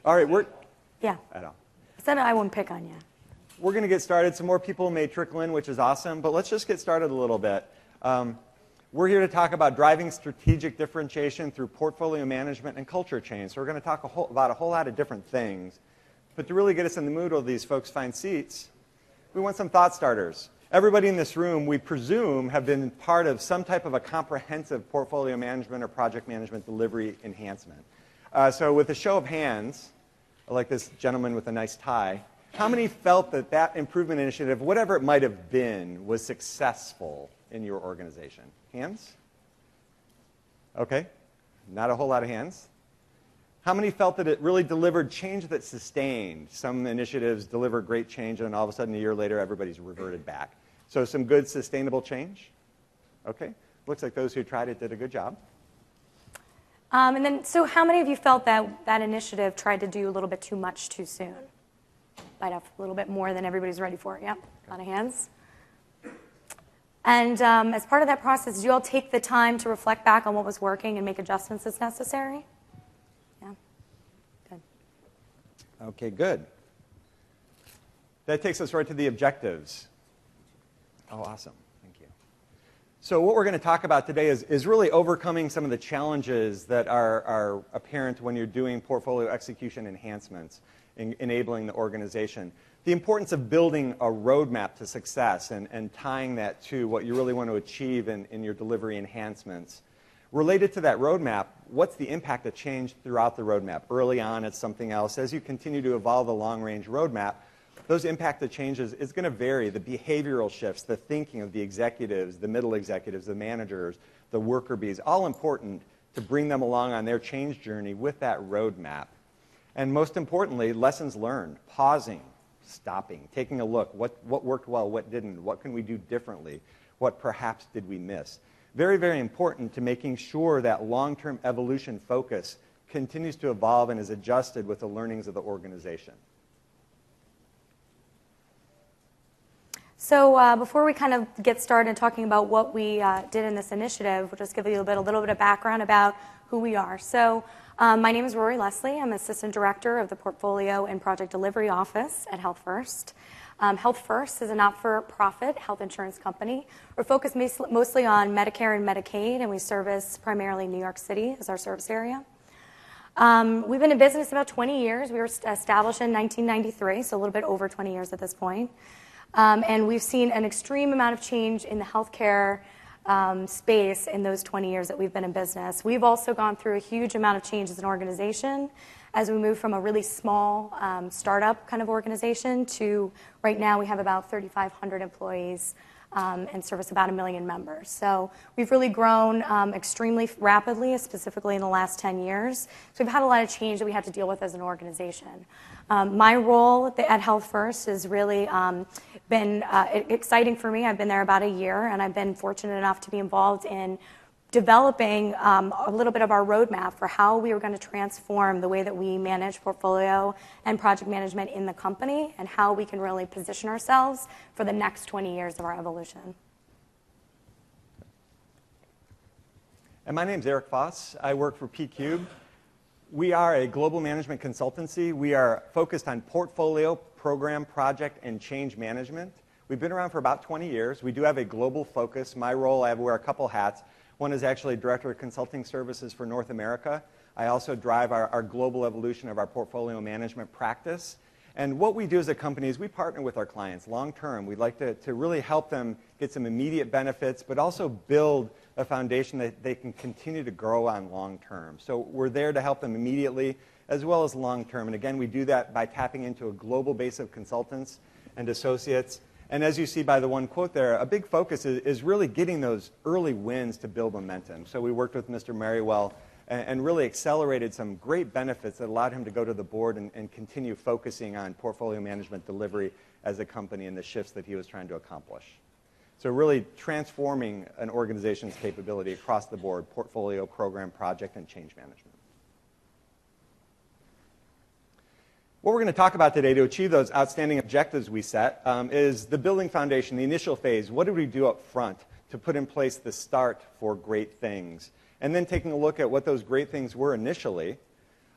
All right, Yeah. I don't. I said I won't pick on you. We're going to get started. Some more people may trickle in, which is awesome, but let's just get started a little bit. We're here to talk about driving strategic differentiation through portfolio management and culture change. So we're going to talk about a whole lot of different things. But to really get us in the mood while these folks find seats, we want some thought starters. Everybody in this room, we presume, have been part of some type of a comprehensive portfolio management or project management delivery enhancement. So with a show of hands, like this gentleman with a nice tie, how many felt that that improvement initiative, whatever it might have been, was successful in your organization? Hands? Okay, not a whole lot of hands. How many felt that it really delivered change that sustained? Some initiatives deliver great change, and all of a sudden, a year later, everybody's reverted back. So some good, sustainable change? Okay, looks like those who tried it did a good job. So how many of you felt that that initiative tried to do a little bit too much too soon? Bite off a little bit more than everybody's ready for. Yep, a lot of hands. And as part of that process, did you all take the time to reflect back on what was working and make adjustments as necessary? Yeah, good. Okay, good. That takes us right to the objectives. Oh, awesome. Thank you. So what we're going to talk about today is really overcoming some of the challenges that are apparent when you're doing portfolio execution enhancements, enabling the organization. The importance of building a roadmap to success and tying that to what you really want to achieve in your delivery enhancements. Related to that roadmap, what's the impact of change throughout the roadmap? Early on, it's something else. As you continue to evolve the long-range roadmap, those impact of changes is going to vary. The behavioral shifts, the thinking of the executives, the middle executives, the managers, the worker bees, all important to bring them along on their change journey with that roadmap. And most importantly, lessons learned, pausing, stopping, taking a look. What worked well, what didn't? What can we do differently? What perhaps did we miss? Very, very important to making sure that long-term evolution focus continues to evolve and is adjusted with the learnings of the organization. So before we kind of get started talking about what we did in this initiative, we'll just give you a little bit of background about who we are. So my name is Rory Leslie. I'm Assistant Director of the Portfolio and Project Delivery Office at Health First. Health First is a not-for-profit health insurance company. We're focused mostly on Medicare and Medicaid, and we service primarily New York City as our service area. We've been in business about 20 years. We were established in 1993, so a little bit over 20 years at this point. And we've seen an extreme amount of change in the healthcare space in those 20 years that we've been in business. We've also gone through a huge amount of change as an organization as we move from a really small startup kind of organization to right now we have about 3,500 employees and service about 1 million members. So we've really grown extremely rapidly, specifically in the last 10 years. So we've had a lot of change that we have to deal with as an organization. My role at Health First has really been exciting for me. I've been there about a year, and I've been fortunate enough to be involved in developing a little bit of our roadmap for how we are going to transform the way that we manage portfolio and project management in the company and how we can really position ourselves for the next 20 years of our evolution. And my name's Eric Foss. I work for P-Cube. We are a global management consultancy. We are focused on portfolio, program, project, and change management. We've been around for about 20 years. We do have a global focus. My role, I wear a couple hats. One is actually Director of Consulting Services for North America. I also drive our global evolution of our portfolio management practice. And what we do as a company is we partner with our clients long term. We'd like to really help them get some immediate benefits, but also build a foundation that they can continue to grow on long term. So we're there to help them immediately as well as long term. And again, we do that by tapping into a global base of consultants and associates. And as you see by the one quote there, a big focus is really getting those early wins to build momentum. So we worked with Mr. Merriwell and really accelerated some great benefits that allowed him to go to the board and continue focusing on portfolio management delivery as a company and the shifts that he was trying to accomplish. So really transforming an organization's capability across the board, portfolio, program, project, and change management. What we're going to talk about today to achieve those outstanding objectives we set is the building foundation, the initial phase. What did we do up front to put in place the start for great things? And then taking a look at what those great things were initially,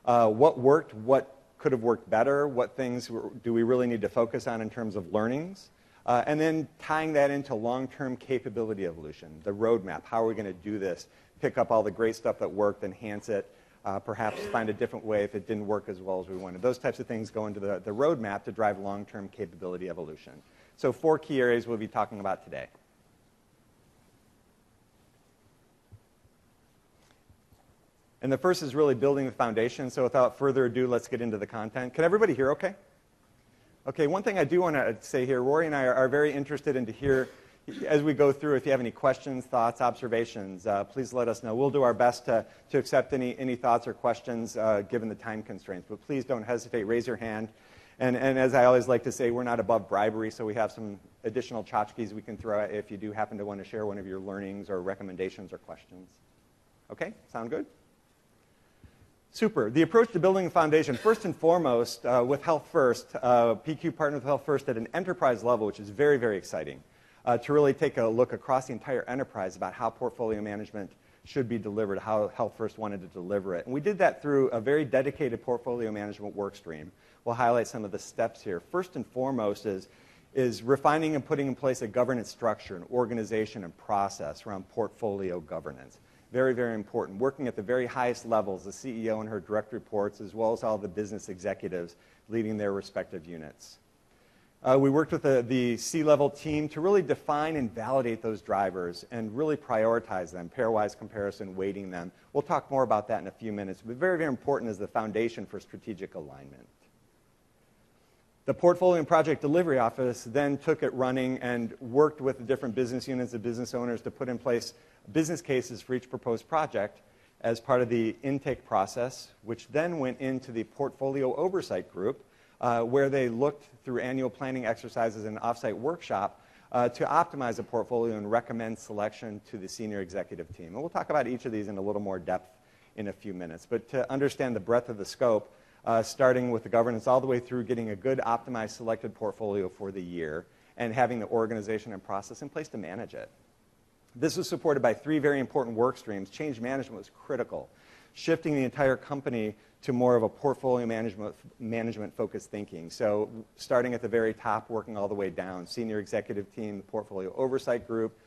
what worked, what could have worked better, what things do we really need to focus on in terms of learnings, and then tying that into long-term capability evolution, the roadmap, how are we going to do this, pick up all the great stuff that worked, enhance it, perhaps find a different way if it didn't work as well as we wanted. Those types of things go into the roadmap to drive long-term capability evolution. So 4 key areas we'll be talking about today. And the first is really building the foundation. So without further ado, let's get into the content. Can everybody hear okay? Okay, one thing I do want to say here, Rory and I are very interested in to hear, as we go through, if you have any questions, thoughts, observations, please let us know. We'll do our best to accept any thoughts or questions given the time constraints. But please don't hesitate, raise your hand. And as I always like to say, we're not above bribery, so we have some additional tchotchkes we can throw at if you do happen to want to share one of your learnings or recommendations or questions. Okay, sound good? Super. The approach to building a foundation, first and foremost, with Health First, PQ partnered with Health First at an enterprise level, which is very, very exciting, to really take a look across the entire enterprise about how portfolio management should be delivered, how Health First wanted to deliver it. And we did that through a very dedicated portfolio management work stream. We'll highlight some of the steps here. First and foremost is refining and putting in place a governance structure, an organization and process around portfolio governance. Very, very important. Working at the very highest levels, the CEO and her direct reports, as well as all the business executives leading their respective units. We worked with the C-level team to really define and validate those drivers and really prioritize them, pairwise comparison, weighting them. We'll talk more about that in a few minutes, but very, very important as the foundation for strategic alignment. The Portfolio and Project Delivery Office then took it running and worked with the different business units and business owners to put in place business cases for each proposed project as part of the intake process, which then went into the Portfolio Oversight Group, where they looked through annual planning exercises and offsite workshop to optimize a portfolio and recommend selection to the senior executive team. And we'll talk about each of these in a little more depth in a few minutes. But to understand the breadth of the scope, starting with the governance all the way through getting a good optimized selected portfolio for the year and having the organization and process in place to manage it. This was supported by 3 very important work streams. Change management was critical, shifting the entire company to more of a portfolio management focused thinking. So starting at the very top, working all the way down, senior executive team, the portfolio oversight group,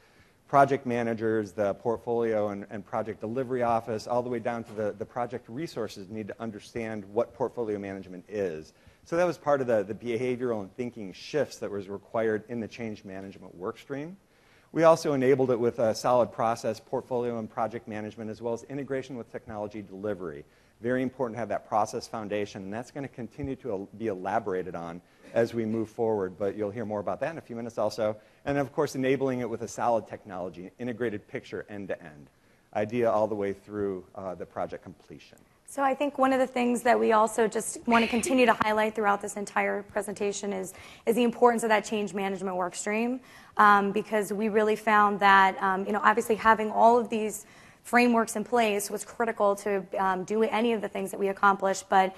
project managers, the portfolio and project delivery office, all the way down to the project resources need to understand what portfolio management is. So that was part of the behavioral and thinking shifts that was required in the change management work stream. We also enabled it with a solid process, portfolio and project management, as well as integration with technology delivery. Very important to have that process foundation, and that's going to continue to be elaborated on as we move forward, but you'll hear more about that in a few minutes also. And of course, enabling it with a solid technology, integrated picture end-to-end, idea all the way through the project completion. So I think one of the things that we also just want to continue to highlight throughout this entire presentation is the importance of that change management work stream, because we really found that obviously having all of these frameworks in place was critical to do any of the things that we accomplished, but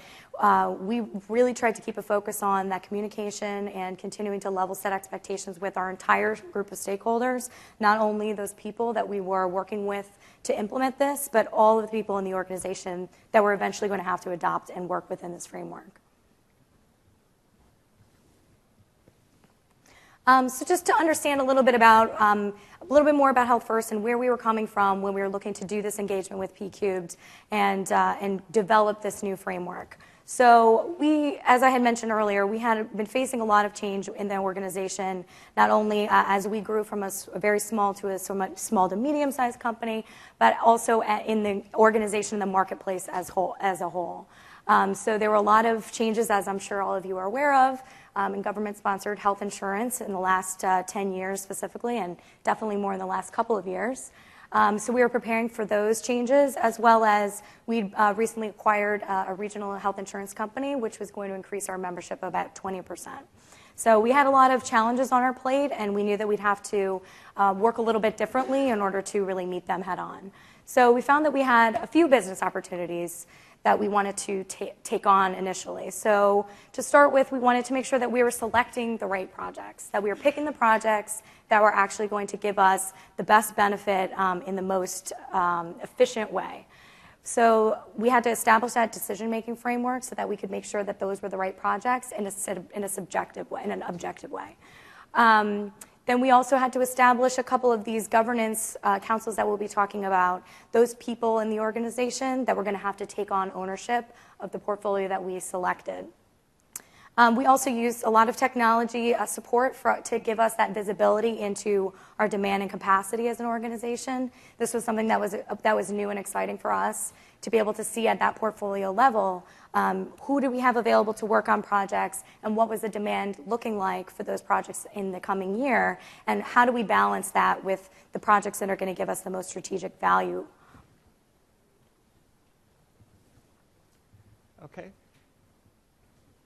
we really tried to keep a focus on that communication and continuing to level set expectations with our entire group of stakeholders, not only those people that we were working with to implement this, but all of the people in the organization that we're eventually going to have to adopt and work within this framework. So just to understand a little bit more about Health First and where we were coming from when we were looking to do this engagement with P-Cubed and develop this new framework. So we, as I had mentioned earlier, we had been facing a lot of change in the organization, not only as we grew from a very small to a small to medium-sized company, but also in the organization, the marketplace as a whole. So there were a lot of changes, as I'm sure all of you are aware of, in government-sponsored health insurance in the last 10 years specifically, and definitely more in the last couple of years. So we were preparing for those changes, as well as we recently acquired a regional health insurance company, which was going to increase our membership about 20%. So we had a lot of challenges on our plate, and we knew that we'd have to work a little bit differently in order to really meet them head on. So we found that we had a few business opportunities that we wanted to take on initially. So to start with, we wanted to make sure that we were selecting the right projects, that we were picking the projects that were actually going to give us the best benefit in the most efficient way. So we had to establish that decision-making framework so that we could make sure that those were the right projects in a subjective way, in an objective way. Then we also had to establish a couple of these governance councils that we'll be talking about, those people in the organization that were going to have to take on ownership of the portfolio that we selected. We also used a lot of technology support to give us that visibility into our demand and capacity as an organization. This was something that was new and exciting for us to be able to see at that portfolio level, who do we have available to work on projects, and what was the demand looking like for those projects in the coming year, and how do we balance that with the projects that are going to give us the most strategic value. Okay.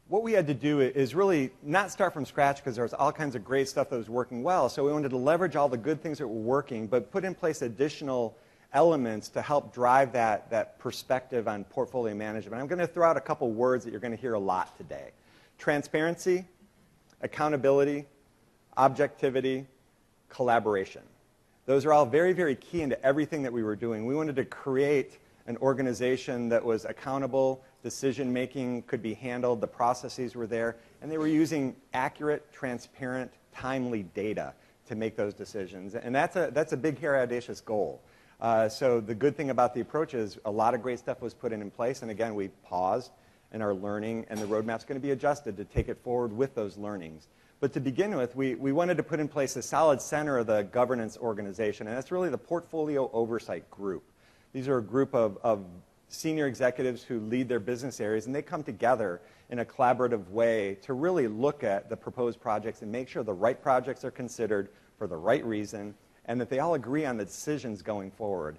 What we had to do is really not start from scratch because there was all kinds of great stuff that was working well. So we wanted to leverage all the good things that were working, but put in place additional elements to help drive that perspective on portfolio management. I'm going to throw out a couple words that you're going to hear a lot today. Transparency, accountability, objectivity, collaboration. Those are all very, very key into everything that we were doing. We wanted to create an organization that was accountable, decision-making could be handled, the processes were there, and they were using accurate, transparent, timely data to make those decisions. And that's a big, hairy, audacious goal. So the good thing about the approach is a lot of great stuff was put in place, and again, we paused and are learning, and the roadmap's going to be adjusted to take it forward with those learnings. But to begin with, we wanted to put in place a solid center of the governance organization, and that's really the Portfolio Oversight Group. These are a group of senior executives who lead their business areas, and they come together in a collaborative way to really look at the proposed projects and make sure the right projects are considered for the right reason and that they all agree on the decisions going forward.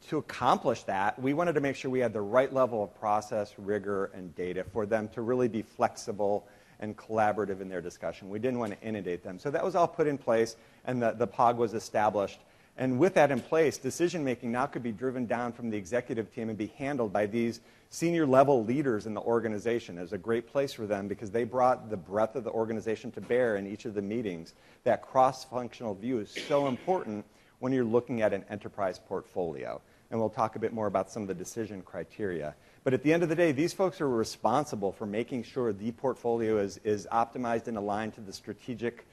To accomplish that, we wanted to make sure we had the right level of process, rigor, and data for them to really be flexible and collaborative in their discussion. We didn't want to inundate them. So that was all put in place, and the POG was established. And with that in place, decision-making now could be driven down from the executive team and be handled by these senior-level leaders in the organization. It was a great place for them because they brought the breadth of the organization to bear in each of the meetings. That cross-functional view is so important when you're looking at an enterprise portfolio. And we'll talk a bit more about some of the decision criteria. But at the end of the day, these folks are responsible for making sure the portfolio is optimized and aligned to the strategic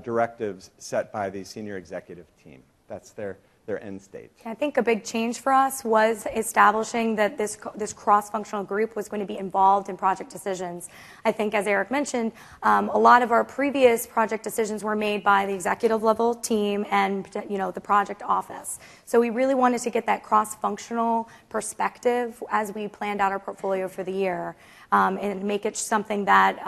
directives set by the senior executive team. That's their end state. I think a big change for us was establishing that this cross-functional group was going to be involved in project decisions. I think, as Eric mentioned, a lot of our previous project decisions were made by the executive level team and the project office. So we really wanted to get that cross-functional perspective as we planned out our portfolio for the year, and make it something that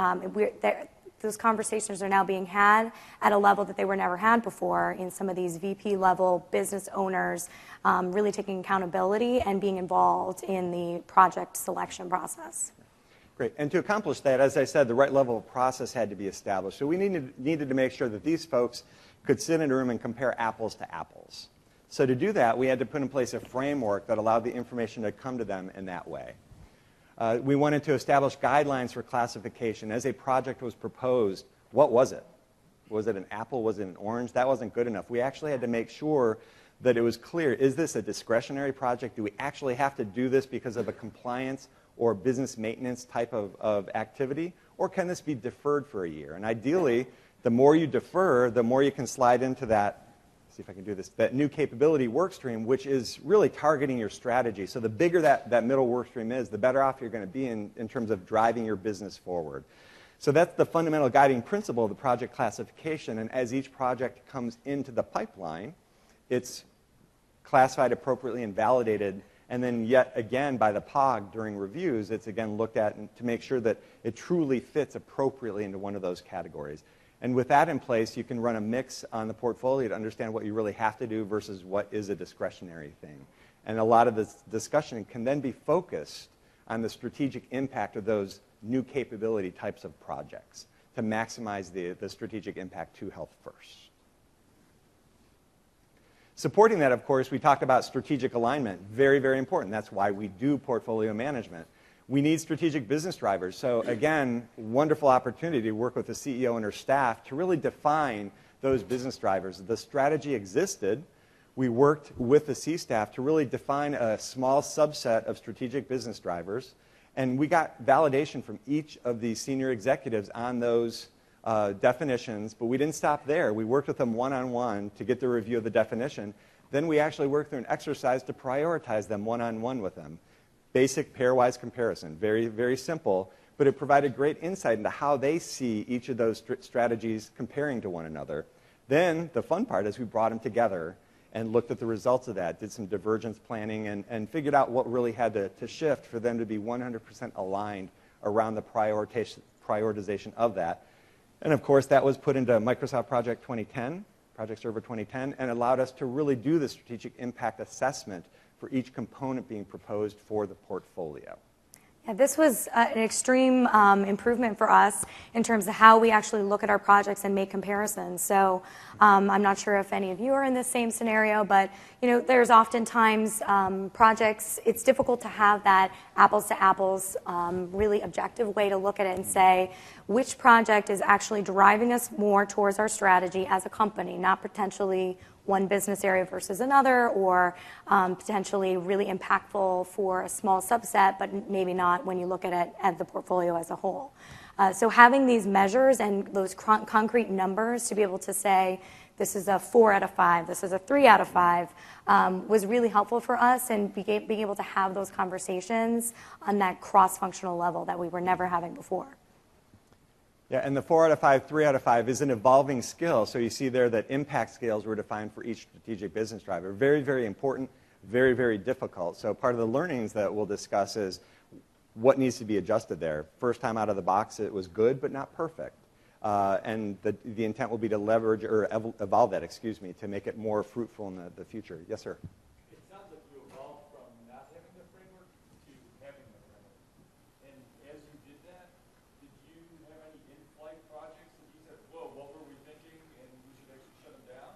those conversations are now being had at a level that they were never had before in some of these VP level business owners, really taking accountability and being involved in the project selection process. Great. And to accomplish that, as I said, the right level of process had to be established. So we needed to make sure that these folks could sit in a room and compare apples to apples. So to do that, we had to put in place a framework that allowed the information to come to them in that way. We wanted to establish guidelines for classification. As a project was proposed, what was it? Was it an apple? Was it an orange? That wasn't good enough. We actually had to make sure that it was clear, is this a discretionary project? Do we actually have to do this because of a compliance or business maintenance type of activity? Or can this be deferred for a year? And ideally, the more you defer, the more you can slide into that, see if I can do this, that new capability work stream, which is really targeting your strategy. So the bigger that middle work stream is, the better off you're going to be in terms of driving your business forward. So that's the fundamental guiding principle of the project classification. And as each project comes into the pipeline, it's classified appropriately and validated. And then yet again by the POG during reviews, it's again looked at to make sure that it truly fits appropriately into one of those categories. And with that in place, you can run a mix on the portfolio to understand what you really have to do versus what is a discretionary thing. And a lot of this discussion can then be focused on the strategic impact of those new capability types of projects to maximize the strategic impact to health first. Supporting that, of course, we talked about strategic alignment. Very, very important. That's why we do portfolio management. We need strategic business drivers. So again, wonderful opportunity to work with the CEO and her staff to really define those business drivers. The strategy existed. we worked with the C staff to really define a small subset of strategic business drivers, and we got validation from each of the senior executives on those definitions, but we didn't stop there. We worked with them one-on-one to get the review of the definition. Then we actually worked through an exercise to prioritize them one-on-one with them. Basic pairwise comparison, very, very simple, but it provided great insight into how they see each of those strategies comparing to one another. Then the fun part is we brought them together and looked at the results of that, did some divergence planning, and figured out what really had to shift for them to be 100% aligned around the prioritization of that. And of course, that was put into Microsoft Project 2010, Project Server 2010, and allowed us to really do the strategic impact assessment for each component being proposed for the portfolio. Yeah, this was an extreme improvement for us in terms of how we actually look at our projects and make comparisons. So I'm not sure if any of you are in this same scenario, but there's oftentimes projects, it's difficult to have that apples to apples, really objective way to look at it and say which project is actually driving us more towards our strategy as a company, not potentially one business area versus another, or potentially really impactful for a small subset, but maybe not when you look at it as the portfolio as a whole. So having these measures and those concrete numbers to be able to say, this is a 4 out of 5, this is a 3 out of 5, was really helpful for us, and being able to have those conversations on that cross-functional level that we were never having before. Yeah, and the 4 out of 5, 3 out of 5 is an evolving skill. So you see there that impact scales were defined for each strategic business driver. Very, very important, very, very difficult. So part of the learnings that we'll discuss is what needs to be adjusted there. First time out of the box, it was good, but not perfect. And the intent will be to leverage or evolve that, to make it more fruitful in the future. Yes, sir? It sounds like you evolved from not having the framework to having the framework. And as you did that, did you have any in-flight projects that you said, whoa, what were we thinking, and we should actually shut them down?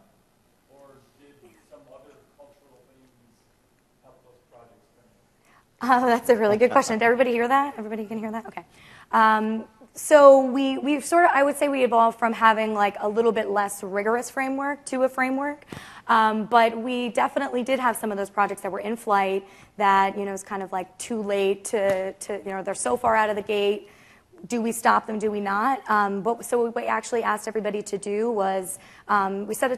Or did some other cultural things help those projects finish? That's a really good question. Did everybody hear that? Everybody can hear that? Okay. So we've sort of, I would say we evolved from having like a little bit less rigorous framework to a framework. But we definitely did have some of those projects that were in flight that, is kind of like too late to they're so far out of the gate. Do we stop them? Do we not? So what we actually asked everybody to do was we set a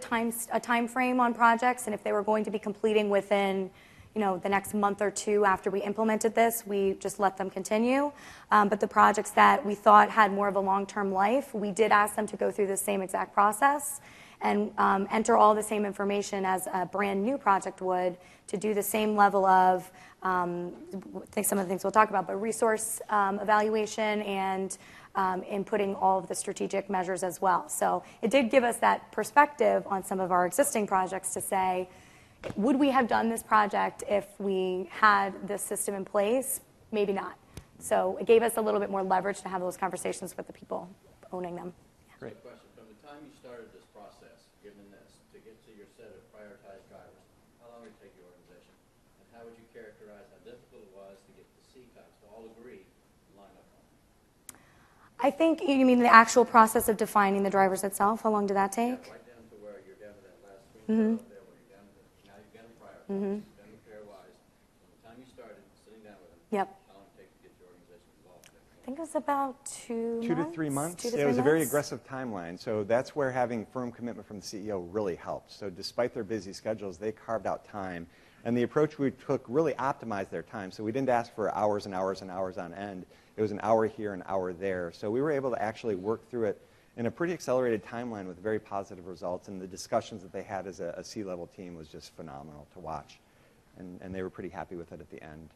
time frame on projects, and if they were going to be completing within the next month or two after we implemented this, we just let them continue. But the projects that we thought had more of a long-term life, we did ask them to go through the same exact process and enter all the same information as a brand new project would, to do the same level of, I think some of the things we'll talk about, but resource evaluation and inputting all of the strategic measures as well. So it did give us that perspective on some of our existing projects to say, would we have done this project if we had this system in place? Maybe not. So it gave us a little bit more leverage to have those conversations with the people owning them. Great. Question. From the time you started this process, given this, to get to your set of prioritized drivers, how long would it take your organization? And how would you characterize how difficult it was to get the C-types to all agree and line up on it? I think you mean the actual process of defining the drivers itself. How long did that take? Yeah, right down to where you're down to that last screen. Mm-hmm. Then the pairwise. From the time you started sitting down with them, Yep. how long did it take to get your organization involved? I think it was about 2 months. 2 to 3 months. It was a very aggressive timeline. So that's where having firm commitment from the CEO really helped. So despite their busy schedules, they carved out time. And the approach we took really optimized their time. So we didn't ask for hours and hours and hours on end. It was an hour here, an hour there. So we were able to actually work through it in a pretty accelerated timeline with very positive results, and the discussions that they had as a C-level team was just phenomenal to watch, and they were pretty happy with it at the end.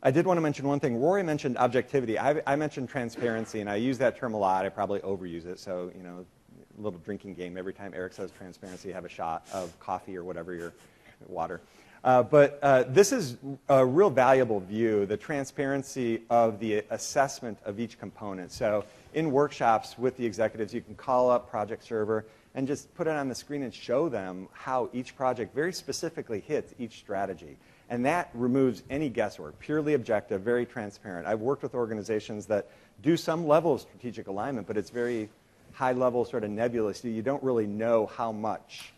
I did want to mention one thing. Rory mentioned objectivity. I mentioned transparency, and I use that term a lot. I probably overuse it, so a little drinking game. Every time Eric says transparency, have a shot of coffee or whatever, your water. But this is a real valuable view, the transparency of the assessment of each component. So in workshops with the executives, you can call up Project Server and just put it on the screen and show them how each project very specifically hits each strategy. And that removes any guesswork, purely objective, very transparent. I've worked with organizations that do some level of strategic alignment, but it's very high level, sort of nebulous. You don't really know how much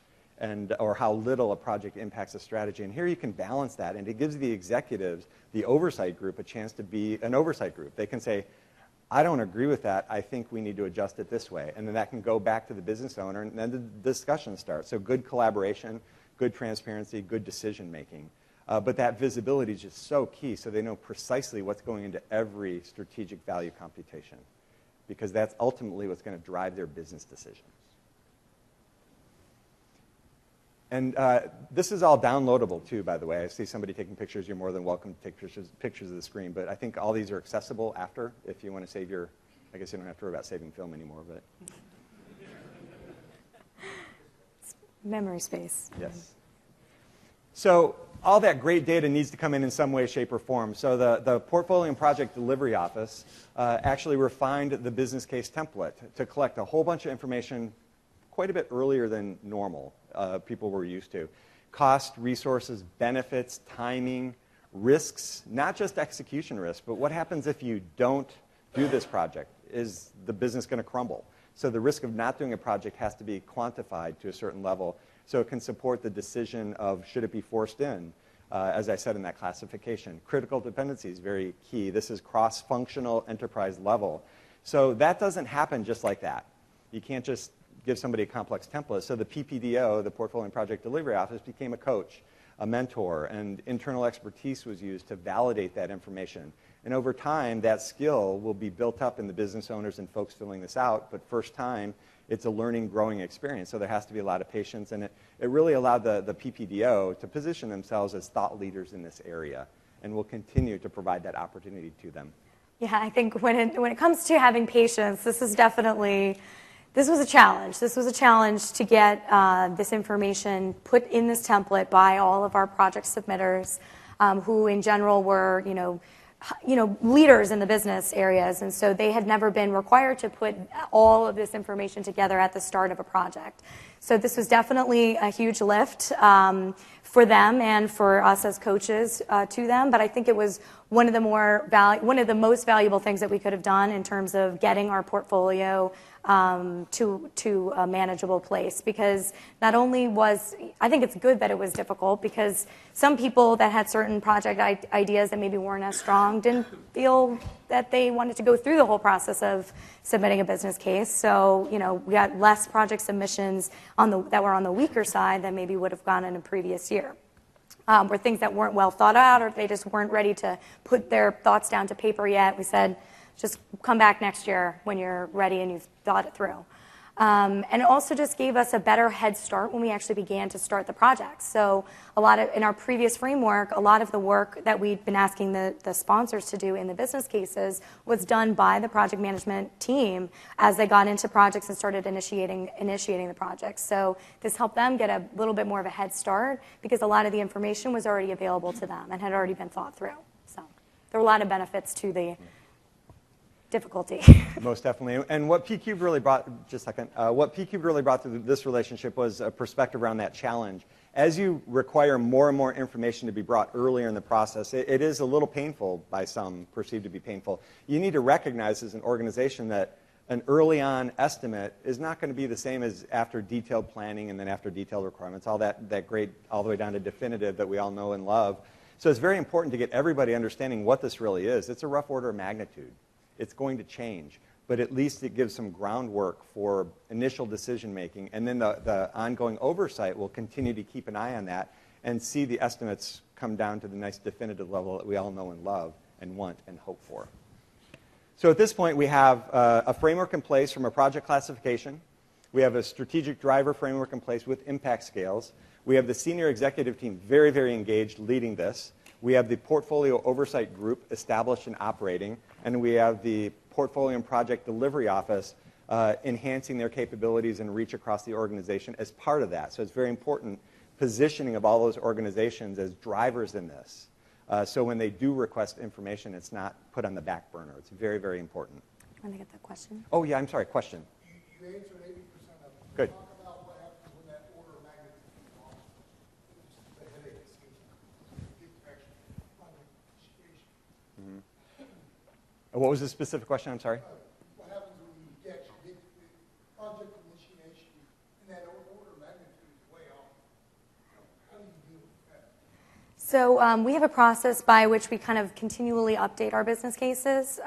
or how little a project impacts a strategy. And here you can balance that, and it gives the executives, the oversight group, a chance to be an oversight group. They can say, I don't agree with that. I think we need to adjust it this way. And then that can go back to the business owner, and then the discussion starts. So good collaboration, good transparency, good decision making. But that visibility is just so key, so they know precisely what's going into every strategic value computation, because that's ultimately what's going to drive their business decisions. And this is all downloadable, too, by the way. I see somebody taking pictures. You're more than welcome to take pictures of the screen. But I think all these are accessible after, if you want to save your, I guess you don't have to worry about saving film anymore. But Memory space. yes. So all that great data needs to come in some way, shape, or form. So the Portfolio and Project Delivery Office actually refined the business case template to collect a whole bunch of information quite a bit earlier than normal people were used to. Cost, resources, benefits, timing, risks, not just execution risk, but what happens if you don't do this project? Is the business going to crumble? So the risk of not doing a project has to be quantified to a certain level so it can support the decision of should it be forced in, as I said in that classification. Critical dependency is very key. This is cross-functional enterprise level. So that doesn't happen just like that. You can't just give somebody a complex template. So the PPDO, the Portfolio and Project Delivery Office, became a coach, a mentor, and internal expertise was used to validate that information. And over time, that skill will be built up in the business owners and folks filling this out, but first time, it's a learning, growing experience. So there has to be a lot of patience, and it really allowed the PPDO to position themselves as thought leaders in this area, and will continue to provide that opportunity to them. Yeah, I think when it comes to having patience, this was a challenge. This was a challenge to get this information put in this template by all of our project submitters, who in general were, leaders in the business areas, and so they had never been required to put all of this information together at the start of a project. So this was definitely a huge lift for them and for us as coaches to them. But I think it was one of the most valuable things that we could have done in terms of getting our portfolio to a manageable place. Because not only I think it's good that it was difficult, because some people that had certain project ideas that maybe weren't as strong didn't feel that they wanted to go through the whole process of submitting a business case. So, we got less project submissions that were on the weaker side than maybe would have gone in a previous year. Were things that weren't well thought out, or they just weren't ready to put their thoughts down to paper yet. We said, just come back next year when you're ready and you've thought it through. And it also just gave us a better head start when we actually began to start the project. So in our previous framework, a lot of the work that we'd been asking the sponsors to do in the business cases was done by the project management team as they got into projects and started initiating the projects. So this helped them get a little bit more of a head start, because a lot of the information was already available to them and had already been thought through. So there were a lot of benefits to the difficulty. Most definitely. And what PCube really brought, what PCube really brought to this relationship was a perspective around that challenge. As you require more and more information to be brought earlier in the process, it is a little painful, by some perceived to be painful. You need to recognize as an organization that an early on estimate is not going to be the same as after detailed planning and then after detailed requirements, all that great, all the way down to definitive that we all know and love. So it's very important to get everybody understanding what this really is. It's a rough order of magnitude. It's going to change, but at least it gives some groundwork for initial decision making, and then the ongoing oversight will continue to keep an eye on that and see the estimates come down to the nice definitive level that we all know and love and want and hope for. So at this point, we have a framework in place from a project classification. We have a strategic driver framework in place with impact scales. We have the senior executive team very, very engaged leading this. We have the portfolio oversight group established and operating, and we have the Portfolio and Project Delivery Office enhancing their capabilities and reach across the organization as part of that. So it's very important positioning of all those organizations as drivers in this. So when they do request information, it's not put on the back burner. It's very, very important. Want to get that question? Oh, yeah, I'm sorry, question. You answered 80% of it. Good. Talk about what happens when that order of magnitude is lost. The headache is What was the specific question? I'm sorry. what happens when you get project initiation and that order of magnitude is way off? So we have a process by which we kind of continually update our business cases.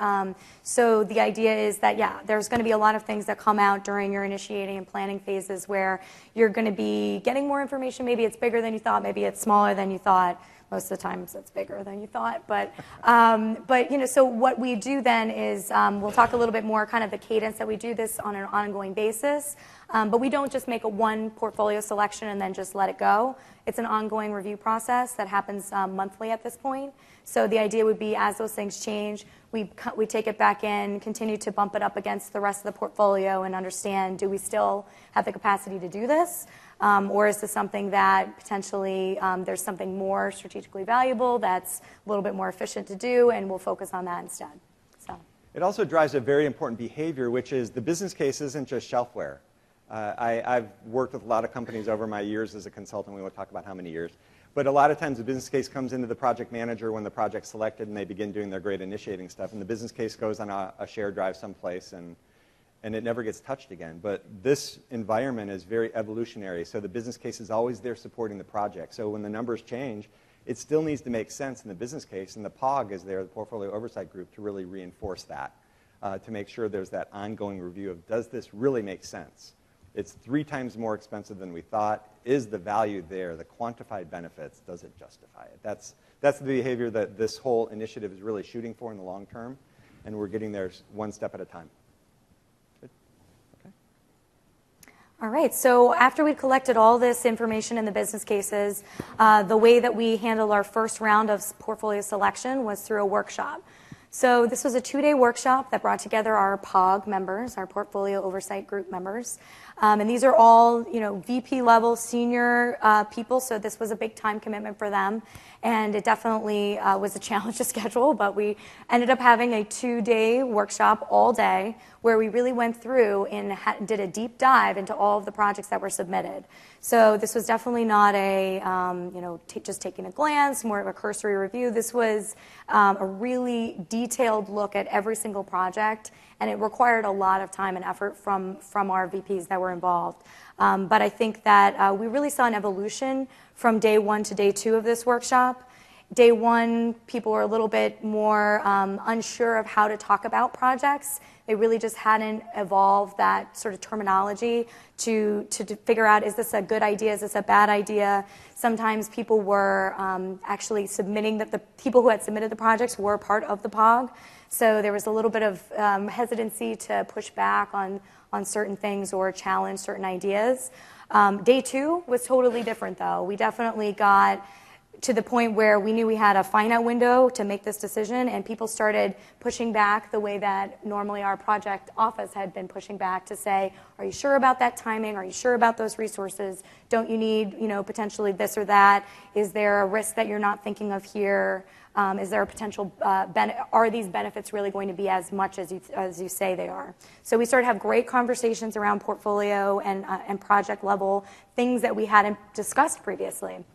So the idea is that, yeah, there's going to be a lot of things that come out during your initiating and planning phases where you're going to be getting more information. Maybe it's bigger than you thought. Maybe it's smaller than you thought. Most of the times it's bigger than you thought. But so what we do then is we'll talk a little bit more kind of the cadence that we do this on an ongoing basis. But we don't just make a one portfolio selection and then just let it go. It's an ongoing review process that happens monthly at this point. So the idea would be as those things change, we take it back in, continue to bump it up against the rest of the portfolio and understand, do we still have the capacity to do this? Or is this something that potentially there's something more strategically valuable that's a little bit more efficient to do, and we'll focus on that instead. So It also drives a very important behavior, which is the business case isn't just shelfware. I've worked with a lot of companies over my years as a consultant. We won't talk about how many years. But a lot of times the business case comes into the project manager when the project's selected and they begin doing their great initiating stuff. And the business case goes on a shared drive someplace and it never gets touched again. But this environment is very evolutionary. So the business case is always there supporting the project. So when the numbers change, it still needs to make sense in the business case. And the POG is there, the Portfolio Oversight Group, to really reinforce that, to make sure there's that ongoing review of, does this really make sense? It's 3 times more expensive than we thought. Is the value there? The quantified benefits, does it justify it? That's the behavior that this whole initiative is really shooting for in the long term, and we're getting there one step at a time. Good. Okay. all right, so after we collected all this information in the business cases, the way that we handled our first round of portfolio selection was through a workshop. So this was a 2-day workshop that brought together our POG members, our Portfolio Oversight Group members. And these are all, VP level senior people, so this was a big time commitment for them. And it definitely was a challenge to schedule, but we ended up having a 2-day workshop all day where we really went through and did a deep dive into all of the projects that were submitted. So this was definitely not a, just taking a glance, more of a cursory review. This was a really detailed look at every single project, and it required a lot of time and effort from our VPs that were involved. But I think that we really saw an evolution from day 1 to day 2 of this workshop. Day 1, people were a little bit more unsure of how to talk about projects. They really just hadn't evolved that sort of terminology to figure out, is this a good idea, is this a bad idea? Sometimes people were actually submitting that the people who had submitted the projects were part of the POG. So there was a little bit of hesitancy to push back on certain things or challenge certain ideas. Day 2 was totally different, though. We definitely got to the point where we knew we had a finite window to make this decision, and people started pushing back the way that normally our project office had been pushing back to say, are you sure about that timing? Are you sure about those resources? Don't you need, potentially this or that? Is there a risk that you're not thinking of here? Is there a potential are these benefits really going to be as much as you say they are? So we started to have great conversations around portfolio and project level things that we hadn't discussed previously.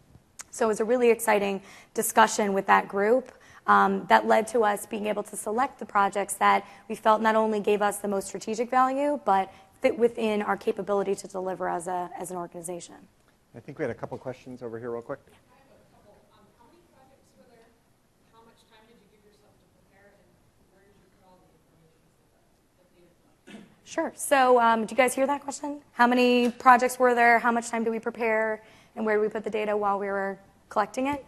So it was a really exciting discussion with that group that led to us being able to select the projects that we felt not only gave us the most strategic value, but fit within our capability to deliver as an organization. I think we had a couple questions over here real quick. I have a couple. How many projects were there? How much time did you give yourself to prepare, and where did you put all the information? Sure. So did you guys hear that question? How many projects were there? How much time did we prepare? And where did we put the data while we were collecting it?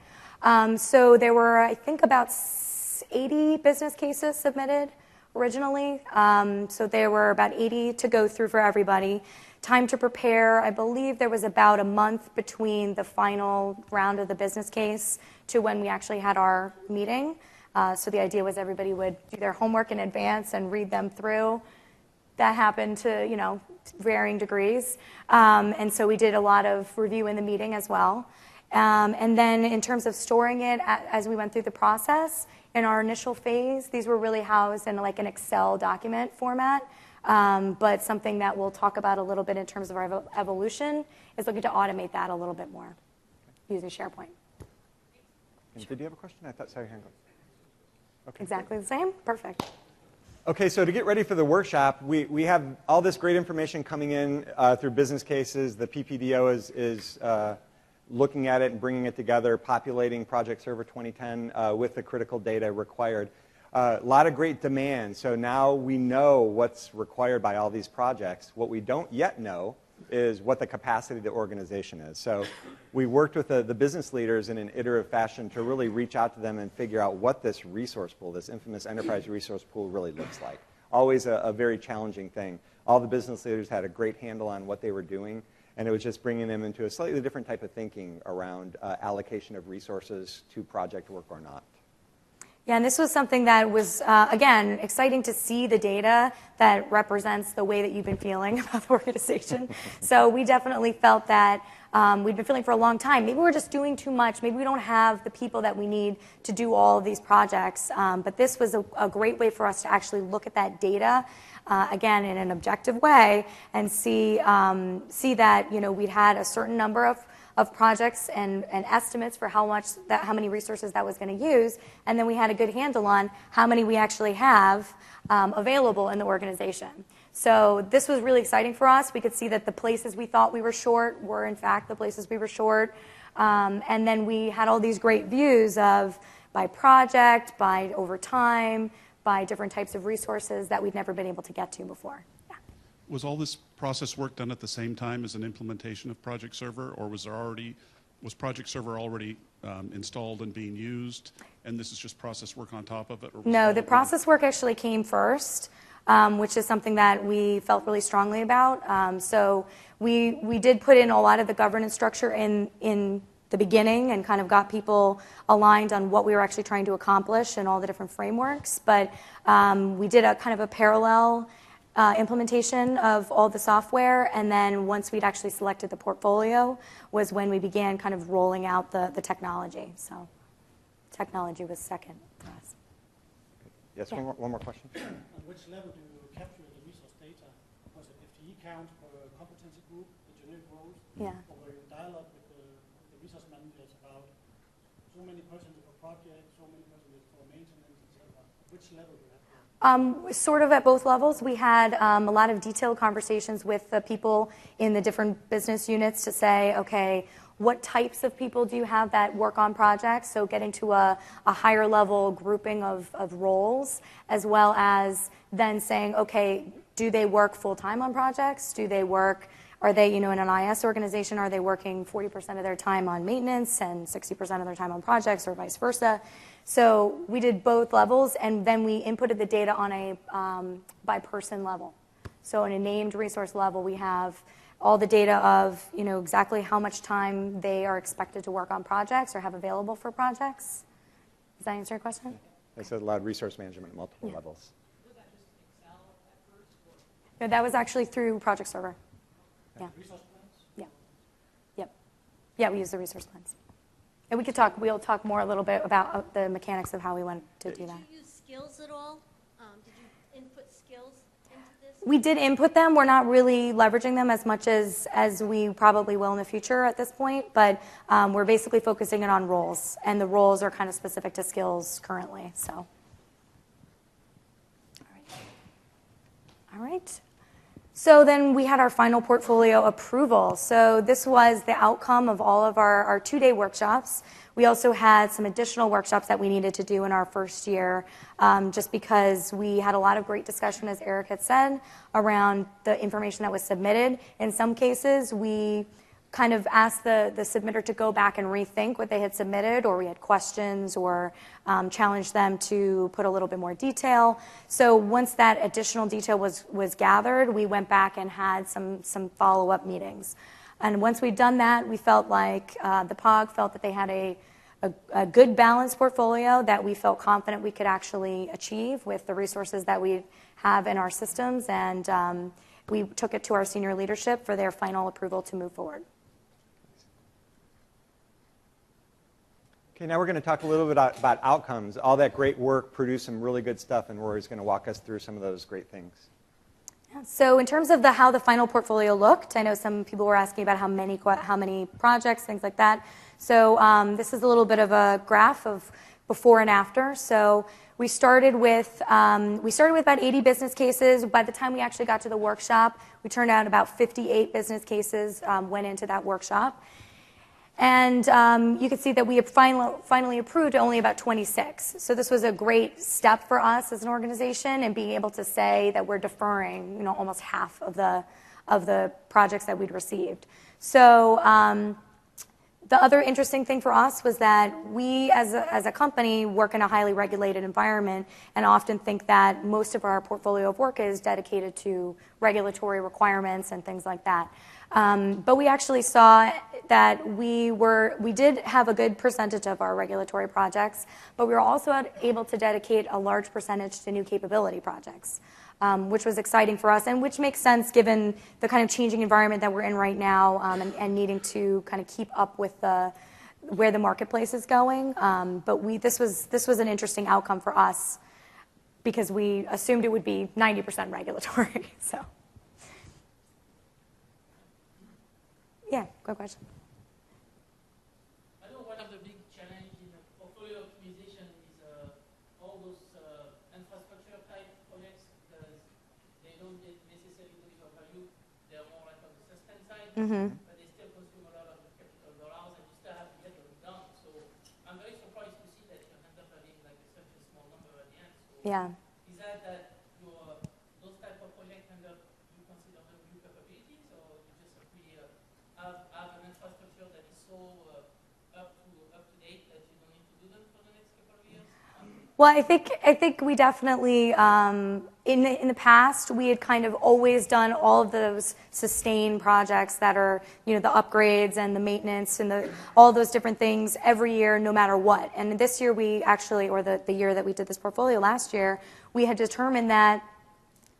So there were, I think, about 80 business cases submitted originally. So there were about 80 to go through for everybody. Time to prepare, I believe there was about a month between the final round of the business case to when we actually had our meeting. So the idea was everybody would do their homework in advance and read them through. That happened to, varying degrees. And so we did a lot of review in the meeting as well. And then in terms of storing it as we went through the process, in our initial phase, these were really housed in like an Excel document format. But something that we'll talk about a little bit in terms of our evolution is looking to automate that a little bit more using SharePoint. And did you have a question? I thought, sorry, hand up. Okay. Exactly the same? Perfect. Okay, so to get ready for the workshop, we have all this great information coming in through business cases. The PPDO is looking at it and bringing it together, populating Project Server 2010 with the critical data required. A lot of great demand, so now we know what's required by all these projects. What we don't yet know is what the capacity of the organization is. So we worked with the business leaders in an iterative fashion to really reach out to them and figure out what this resource pool, this infamous enterprise resource pool, really looks like. Always a very challenging thing. All the business leaders had a great handle on what they were doing, and it was just bringing them into a slightly different type of thinking around allocation of resources to project work or not. Yeah, and this was something that was, again, exciting to see the data that represents the way that you've been feeling about the organization. So we definitely felt that we'd been feeling for a long time. Maybe we're just doing too much. Maybe we don't have the people that we need to do all of these projects. But this was a great way for us to actually look at that data, again, in an objective way, and see that we'd had a certain number of projects and estimates for how many resources that was going to use, and then we had a good handle on how many we actually have available in the organization. So this was really exciting for us. We could see that the places we thought we were short were in fact the places we were short, and then we had all these great views of by project, by over time, by different types of resources that we'd never been able to get to before. Was all this process work done at the same time as an implementation of Project Server, or was Project Server already installed and being used, and this is just process work on top of it? Or no, the process work actually came first, which is something that we felt really strongly about. So we did put in a lot of the governance structure in the beginning and kind of got people aligned on what we were actually trying to accomplish and all the different frameworks. But we did a kind of a parallel implementation of all the software, and then once we'd actually selected the portfolio was when we began kind of rolling out the technology. So technology was second for us. Yes, Yeah. one more question. On which level do you capture the resource data? Was it FTE count per competency group, the generic roles? Yeah. Or were you in dialogue with the resource managers about so many persons per project, so many persons for maintenance, etc.? Which level do you have? Sort of at both levels. We had a lot of detailed conversations with the people in the different business units to say, okay, what types of people do you have that work on projects? So getting to a higher level grouping of roles, as well as then saying, okay, do they work full-time on projects? Are they, in an IS organization, are they working 40% of their time on maintenance and 60% of their time on projects, or vice versa? So we did both levels, and then we inputted the data on a by person level. So in a named resource level, we have all the data of exactly how much time they are expected to work on projects or have available for projects. Does that answer your question? I said allowed resource management at multiple levels. Was that just Excel at first, or? No, that was actually through Project Server. Yeah. Resource plans? Yeah. Yep. Yeah, we use the resource plans. And we'll talk more a little bit about the mechanics of how we went to do that. Did you use skills at all? Did you input skills into this? We did input them. We're not really leveraging them as much as we probably will in the future at this point, but we're basically focusing it on roles, and the roles are kind of specific to skills currently. So, all right. So then we had our final portfolio approval. So this was the outcome of all of our 2-day workshops. We also had some additional workshops that we needed to do in our first year, just because we had a lot of great discussion, as Eric had said, around the information that was submitted. In some cases, we kind of asked the submitter to go back and rethink what they had submitted, or we had questions, or challenged them to put a little bit more detail. So once that additional detail was gathered, we went back and had some follow-up meetings. And once we'd done that, we felt like the POG felt that they had a good balanced portfolio that we felt confident we could actually achieve with the resources that we have in our systems, and we took it to our senior leadership for their final approval to move forward. Okay, now we're going to talk a little bit about outcomes. All that great work produced some really good stuff, and Rory's going to walk us through some of those great things. Yeah, so in terms of how the final portfolio looked, I know some people were asking about how many projects, things like that. So this is a little bit of a graph of before and after. So we started with about 80 business cases. By the time we actually got to the workshop, we turned out about 58 business cases went into that workshop. And you can see that we have finally approved only about 26. So this was a great step for us as an organization, and being able to say that we're deferring, almost half of the projects that we'd received. So the other interesting thing for us was that we, as a company, work in a highly regulated environment, and often think that most of our portfolio of work is dedicated to regulatory requirements and things like that. But we actually saw that we did have a good percentage of our regulatory projects, but we were also able to dedicate a large percentage to new capability projects, which was exciting for us, and which makes sense given the kind of changing environment that we're in right now, and needing to kind of keep up with where the marketplace is going. But this was an interesting outcome for us because we assumed it would be 90% regulatory. So. Yeah, good question. I know one of the big challenges in portfolio optimization is all those infrastructure type projects, because they don't get necessarily deliver value. They're more like on the sustain side, but they still consume a lot of capital dollars, and you still have to get them done. So I'm very surprised to see that you end up having like such a small number at the end. So Yeah. is that those type of projects end up you consider them new capabilities, or you just simply have an infrastructure that is so up to date that you don't need to do them for the next couple of years? Well, I think we definitely in the past we had kind of always done all of those sustain projects that are the upgrades and the maintenance and all those different things every year, no matter what. And this year we actually, or the year that we did this portfolio last year, we had determined that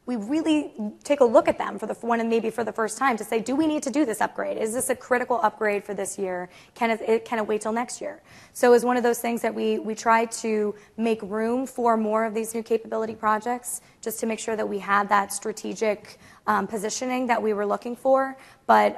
we really take a look at them for maybe for the first time to say, do we need to do this upgrade? Is this a critical upgrade for this year? Can it wait till next year? So it was one of those things that we tried to make room for more of these new capability projects, just to make sure that we had that strategic positioning that we were looking for. But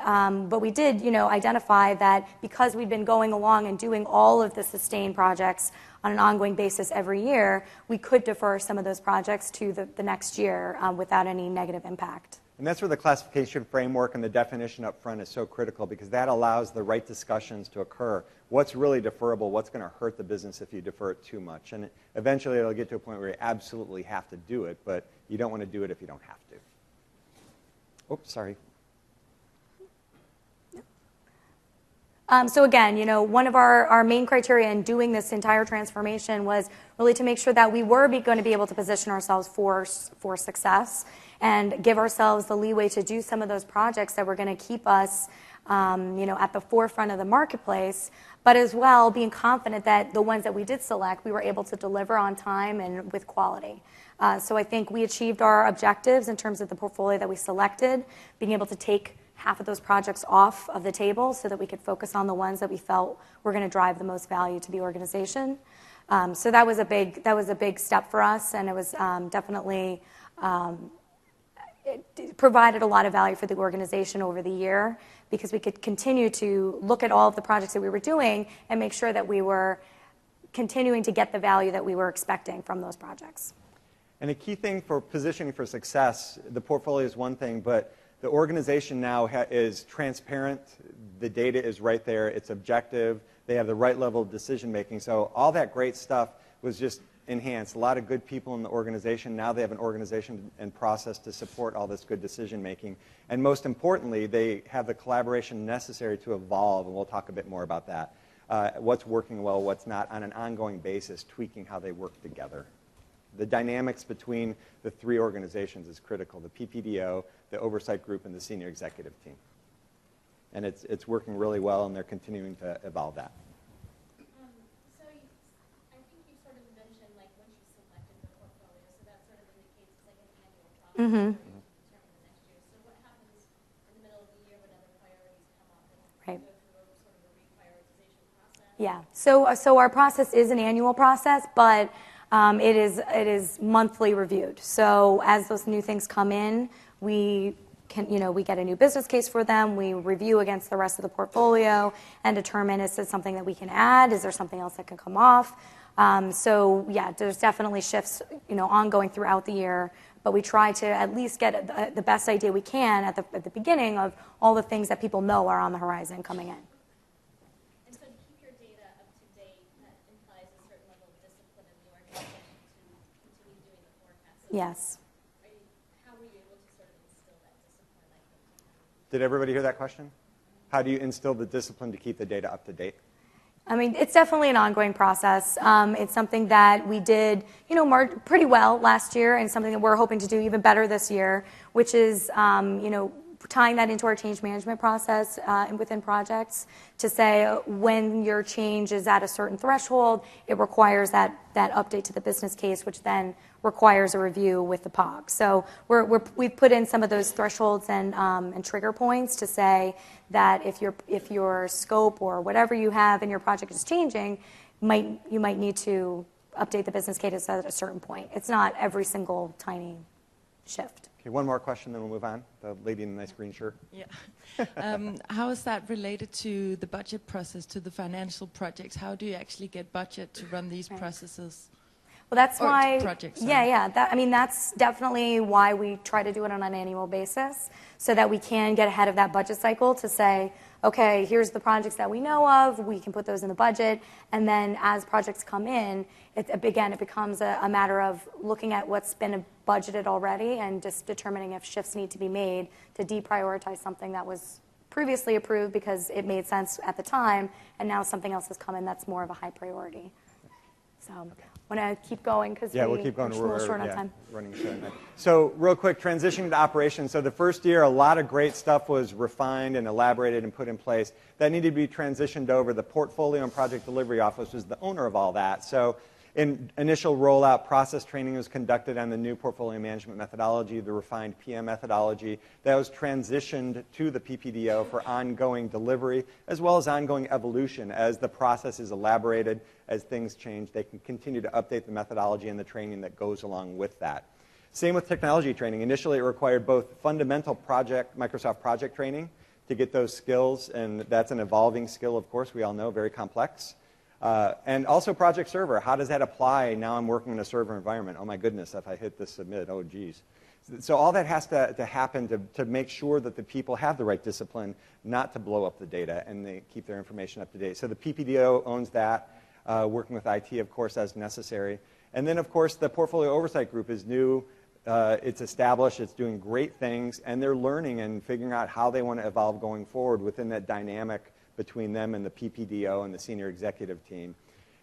we did, identify that because we'd been going along and doing all of the sustain projects on an ongoing basis every year, we could defer some of those projects to the next year without any negative impact. And that's where the classification framework and the definition up front is so critical, because that allows the right discussions to occur. What's really deferrable? What's going to hurt the business if you defer it too much? And eventually it'll get to a point where you absolutely have to do it, but you don't want to do it if you don't have to. Oops, sorry. So again, one of our main criteria in doing this entire transformation was really to make sure that we were going to be able to position ourselves for success and give ourselves the leeway to do some of those projects that were going to keep us at the forefront of the marketplace, but as well being confident that the ones that we did select, we were able to deliver on time and with quality. So I think we achieved our objectives in terms of the portfolio that we selected, being able to take half of those projects off of the table so that we could focus on the ones that we felt were going to drive the most value to the organization. So that was a big step for us, and it was definitely it provided a lot of value for the organization over the year, because we could continue to look at all of the projects that we were doing and make sure that we were continuing to get the value that we were expecting from those projects. And a key thing for positioning for success, the portfolio is one thing, but the organization now is transparent. The data is right there. It's objective. They have the right level of decision making. So all that great stuff was just enhanced. A lot of good people in the organization. Now they have an organization and process to support all this good decision making. And most importantly, they have the collaboration necessary to evolve, and we'll talk a bit more about that. What's working well, what's not, on an ongoing basis, tweaking how they work together. The dynamics between the three organizations is critical: the PPDO, the oversight group, and the senior executive team. And it's working really well, and they're continuing to evolve that. So I think you sort of mentioned, like, once you selected the portfolio, so that sort of indicates it's like an annual process where you determine the next year. So what happens in the middle of the year when other priorities come up, and Right. go through a sort of a reprioritization process? Yeah. So our process is an annual process, but it is monthly reviewed. So as those new things come in, we get a new business case for them. We review against the rest of the portfolio and determine, is this something that we can add? Is there something else that can come off? So yeah, there's definitely shifts, ongoing throughout the year. But we try to at least get the best idea we can at the beginning of all the things that people know are on the horizon coming in. Yes. How were you able to sort of instill that discipline? Like, Did everybody hear that question? How do you instill the discipline to keep the data up to date? I mean, it's definitely an ongoing process. It's something that we did, pretty well last year, and something that we're hoping to do even better this year, which is, tying that into our change management process within projects to say when your change is at a certain threshold, it requires that update to the business case, which then requires a review with the POG. So we've put in some of those thresholds and trigger points to say that if your scope or whatever you have in your project is changing, you might need to update the business case at a certain point. It's not every single tiny shift. Okay, one more question, then we'll move on. The lady in the nice green shirt. Yeah. How is that related to the budget process, to the financial projects? How do you actually get budget to run these processes? Well, that's Or why. projects, sorry. Yeah. That's definitely why we try to do it on an annual basis, so that we can get ahead of that budget cycle to say, okay, here's the projects that we know of. We can put those in the budget, and then as projects come in, it becomes a matter of looking at what's been budgeted already and just determining if shifts need to be made to deprioritize something that was previously approved because it made sense at the time, and now something else has come in that's more of a high priority. So, want to keep going because we'll keep going. we're a little short on time. Running short on time. So real quick, transitioning to operations. So the first year, a lot of great stuff was refined and elaborated and put in place. That needed to be transitioned over. The Portfolio and Project Delivery Office was the owner of all that. So in initial rollout, process training was conducted on the new portfolio management methodology, the refined PM methodology. That was transitioned to the PPDO for ongoing delivery, as well as ongoing evolution. As the process is elaborated, as things change, they can continue to update the methodology and the training that goes along with that. Same with technology training. Initially, it required both fundamental Microsoft project training to get those skills, and that's an evolving skill, of course, we all know, very complex. And also Project Server. How does that apply? Now I'm working in a server environment. Oh my goodness, if I hit this submit, oh geez. So all that has to happen to make sure that the people have the right discipline not to blow up the data and they keep their information up to date. So the PPDO owns that, working with IT, of course, as necessary. And then, of course, the Portfolio Oversight Group is new. It's established. It's doing great things. And they're learning and figuring out how they want to evolve going forward within that dynamic between them and the PPDO and the senior executive team.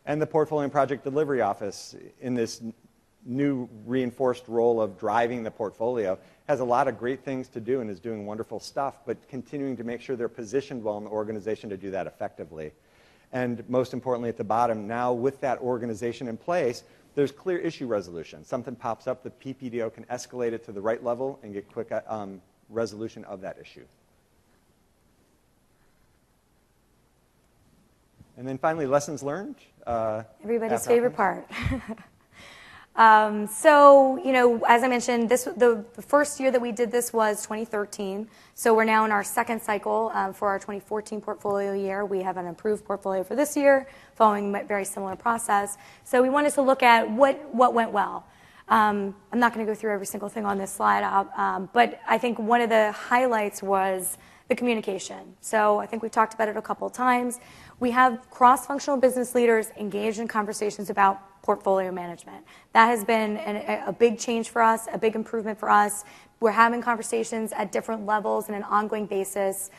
And the Portfolio and Project Delivery Office, in this new reinforced role of driving the portfolio, has a lot of great things to do and is doing wonderful stuff, but continuing to make sure they're positioned well in the organization to do that effectively. And most importantly, at the bottom, now with that organization in place, there's clear issue resolution. Something pops up, the PPDO can escalate it to the right level and get quick resolution of that issue. And then finally, lessons learned. Everybody's favorite part. So, as I mentioned, the first year that we did this was 2013. So we're now in our second cycle for our 2014 portfolio year. We have an approved portfolio for this year, following a very similar process. So we wanted to look at what went well. I'm not going to go through every single thing on this slide, but I think one of the highlights was the communication. So I think we've talked about it a couple of times. We have cross-functional business leaders engaged in conversations about portfolio management. That has been a big change for us, a big improvement for us. We're having conversations at different levels on an ongoing basis.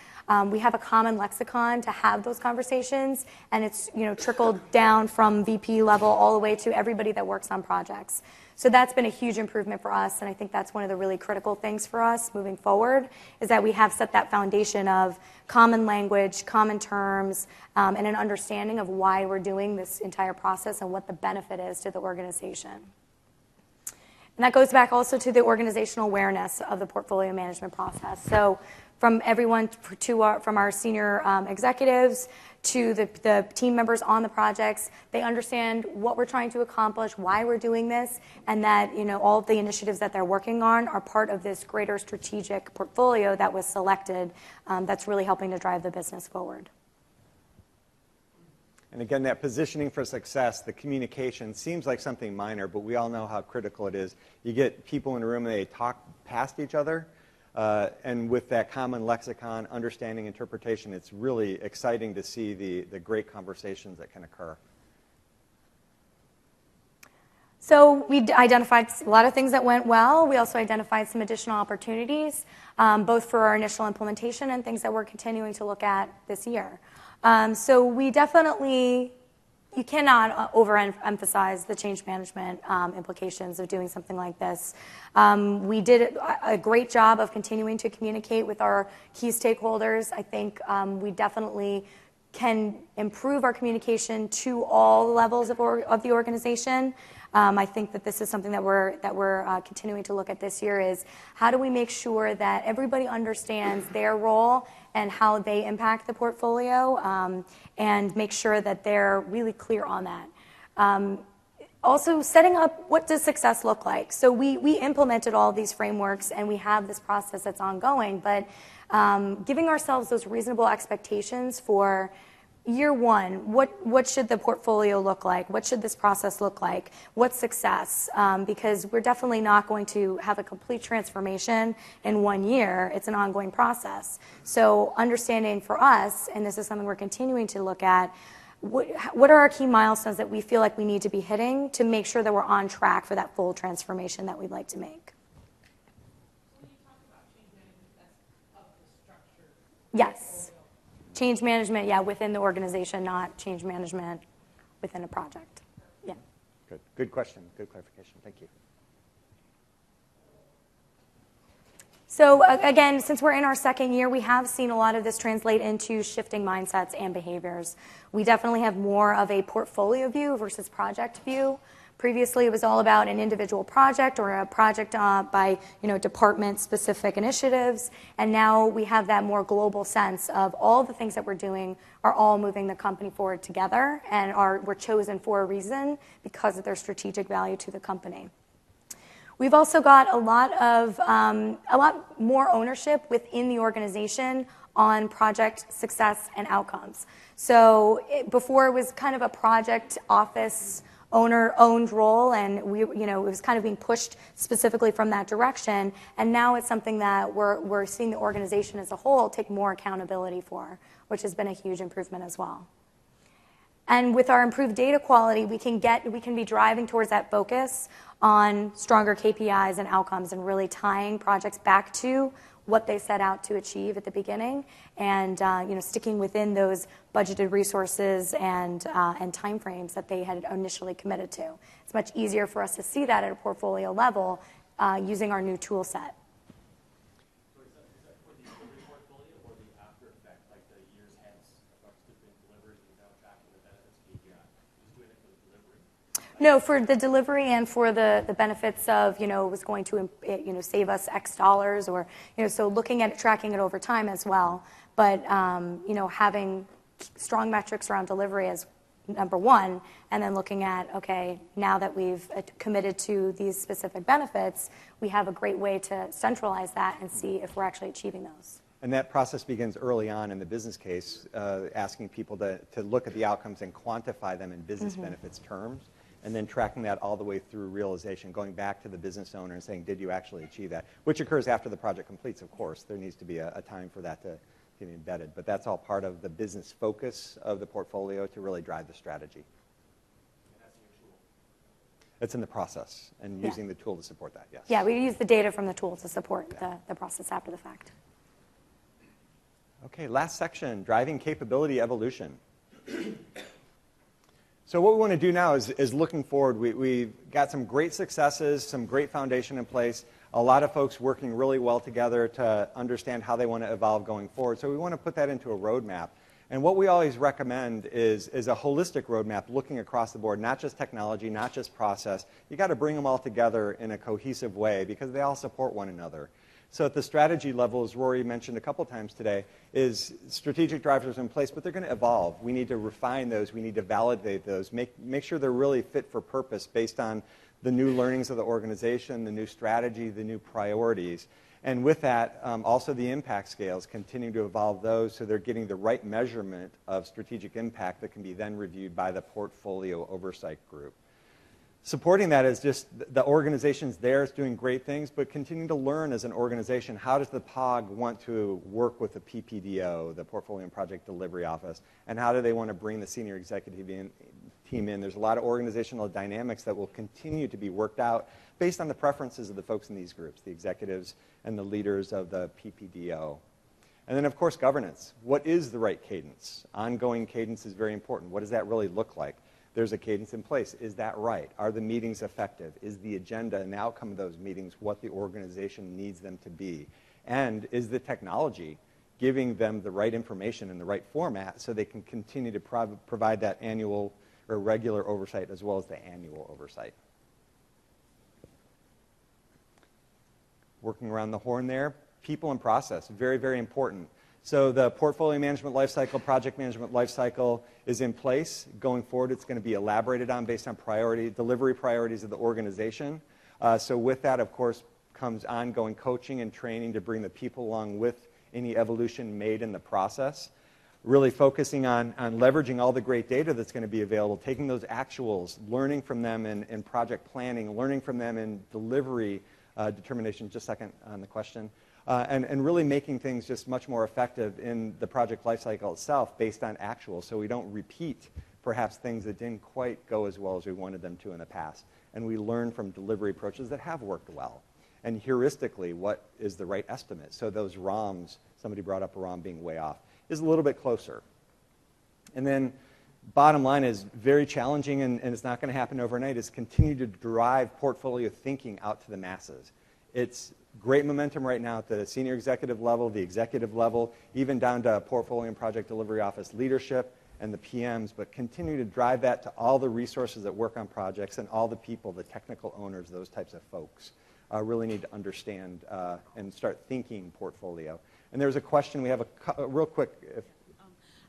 We have a common lexicon to have those conversations, and it's trickled down from VP level all the way to everybody that works on projects. So that's been a huge improvement for us, and I think that's one of the really critical things for us moving forward, is that we have set that foundation of common language, common terms, and an understanding of why we're doing this entire process and what the benefit is to the organization. And that goes back also to the organizational awareness of the portfolio management process. So from everyone from our senior executives to the team members on the projects, they understand what we're trying to accomplish, why we're doing this, and that all of the initiatives that they're working on are part of this greater strategic portfolio that was selected that's really helping to drive the business forward. And again, that positioning for success, the communication, seems like something minor, but we all know how critical it is. You get people in a room and they talk past each other, and with that common lexicon, understanding, interpretation, it's really exciting to see the great conversations that can occur. So we identified a lot of things that went well. We also identified some additional opportunities, both for our initial implementation and things that we're continuing to look at this year. So we definitely, you cannot overemphasize the change management implications of doing something like this. We did a great job of continuing to communicate with our key stakeholders. I think we definitely can improve our communication to all levels of the organization. I think that this is something that we're continuing to look at this year is how do we make sure that everybody understands their role and how they impact the portfolio, and make sure that they're really clear on that. Also, setting up what does success look like. So we implemented all of these frameworks and we have this process that's ongoing, but giving ourselves those reasonable expectations for year one, what should the portfolio look like? What should this process look like? What's success? Because we're definitely not going to have a complete transformation in 1 year. It's an ongoing process. So understanding for us, and this is something we're continuing to look at, what are our key milestones that we feel like we need to be hitting to make sure that we're on track for that full transformation that we'd like to make? When you talk about change management, that's of the structure. Yes. Change management, yeah, within the organization, not change management within a project. Yeah. Good. Good question. Good clarification. Thank you. So again, since we're in our second year, we have seen a lot of this translate into shifting mindsets and behaviors. We definitely have more of a portfolio view versus project view. Previously, it was all about an individual project or a project by department-specific initiatives, and now we have that more global sense of all the things that we're doing are all moving the company forward together and were chosen for a reason because of their strategic value to the company. We've also got a lot more ownership within the organization on project success and outcomes. So before it was kind of a project office owner-owned role, and it was kind of being pushed specifically from that direction. And now it's something that we're seeing the organization as a whole take more accountability for, which has been a huge improvement as well. And with our improved data quality, we can be driving towards that focus on stronger KPIs and outcomes, and really tying projects back to what they set out to achieve at the beginning, and sticking within those budgeted resources and timeframes that they had initially committed to. It's much easier for us to see that at a portfolio level using our new tool set. So is that for the delivery portfolio or the after effect, like the years hence, the projects that have been delivered without tracking the benefits KPI? Just doing it for the delivery? No, for the delivery and for the benefits of, it was going to, save us X dollars, or, so looking at it, tracking it over time as well. But, having strong metrics around delivery as number one, and then looking at, okay, now that we've committed to these specific benefits, we have a great way to centralize that and see if we're actually achieving those. And that process begins early on in the business case, asking people to look at the outcomes and quantify them in business benefits terms, and then tracking that all the way through realization, going back to the business owner and saying, did you actually achieve that? Which occurs after the project completes, of course. There needs to be a time for that to get embedded. But that's all part of the business focus of the portfolio to really drive the strategy. And that's in your tool. It's in the process, and using the tool to support that, yes. Yeah, we use the data from the tool to support the process after the fact. Okay, last section, driving capability evolution. So what we want to do now is looking forward. We've got some great successes, some great foundation in place, a lot of folks working really well together to understand how they want to evolve going forward. So we want to put that into a roadmap. And what we always recommend is a holistic roadmap looking across the board, not just technology, not just process. You got to bring them all together in a cohesive way because they all support one another. So at the strategy level, as Rory mentioned a couple times today, is strategic drivers in place, but they're going to evolve. We need to refine those. We need to validate those. Make sure they're really fit for purpose based on the new learnings of the organization, the new strategy, the new priorities. And with that, also the impact scales, continue to evolve those so they're getting the right measurement of strategic impact that can be then reviewed by the portfolio oversight group. Supporting that is just the organization's there, it's doing great things, but continuing to learn as an organization, how does the POG want to work with the PPDO, the Portfolio and Project Delivery Office, and how do they want to bring the senior executive team in. There's a lot of organizational dynamics that will continue to be worked out based on the preferences of the folks in these groups, the executives and the leaders of the PPDO. And then, of course, governance. What is the right cadence? Ongoing cadence is very important. What does that really look like? There's a cadence in place. Is that right? Are the meetings effective? Is the agenda and the outcome of those meetings what the organization needs them to be? And is the technology giving them the right information in the right format so they can continue to provide that annual or regular oversight as well as the annual oversight? Working around the horn there, people and process, very, very important. So the portfolio management lifecycle, project management lifecycle is in place. Going forward, it's going to be elaborated on based on delivery priorities of the organization. So with that, of course, comes ongoing coaching and training to bring the people along with any evolution made in the process. Really focusing on leveraging all the great data that's going to be available, taking those actuals, learning from them in project planning, learning from them in delivery determination. Just a second on the question. And really making things just much more effective in the project lifecycle itself based on actuals, so we don't repeat perhaps things that didn't quite go as well as we wanted them to in the past. And we learn from delivery approaches that have worked well. And heuristically, what is the right estimate? So those ROMs, somebody brought up a ROM being way off, is a little bit closer. And then bottom line is very challenging, and it's not going to happen overnight, is continue to drive portfolio thinking out to the masses. It's great momentum right now at the senior executive level, the executive level, even down to portfolio and project delivery office leadership and the PMs, but continue to drive that to all the resources that work on projects and all the people, the technical owners, those types of folks. Really need to understand and start thinking portfolio. And there's a question, we have a real quick.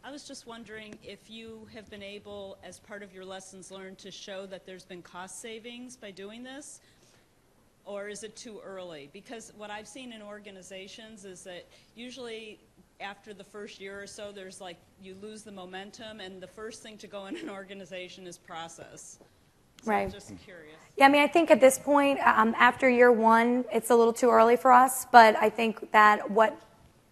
I was just wondering if you have been able, as part of your lessons learned, to show that there's been cost savings by doing this, or is it too early? Because what I've seen in organizations is that usually after the first year or so, there's like, you lose the momentum, and the first thing to go in an organization is process. So Right. I'm just curious. Yeah, I mean, I think at this point, after year one, it's a little too early for us, but I think that what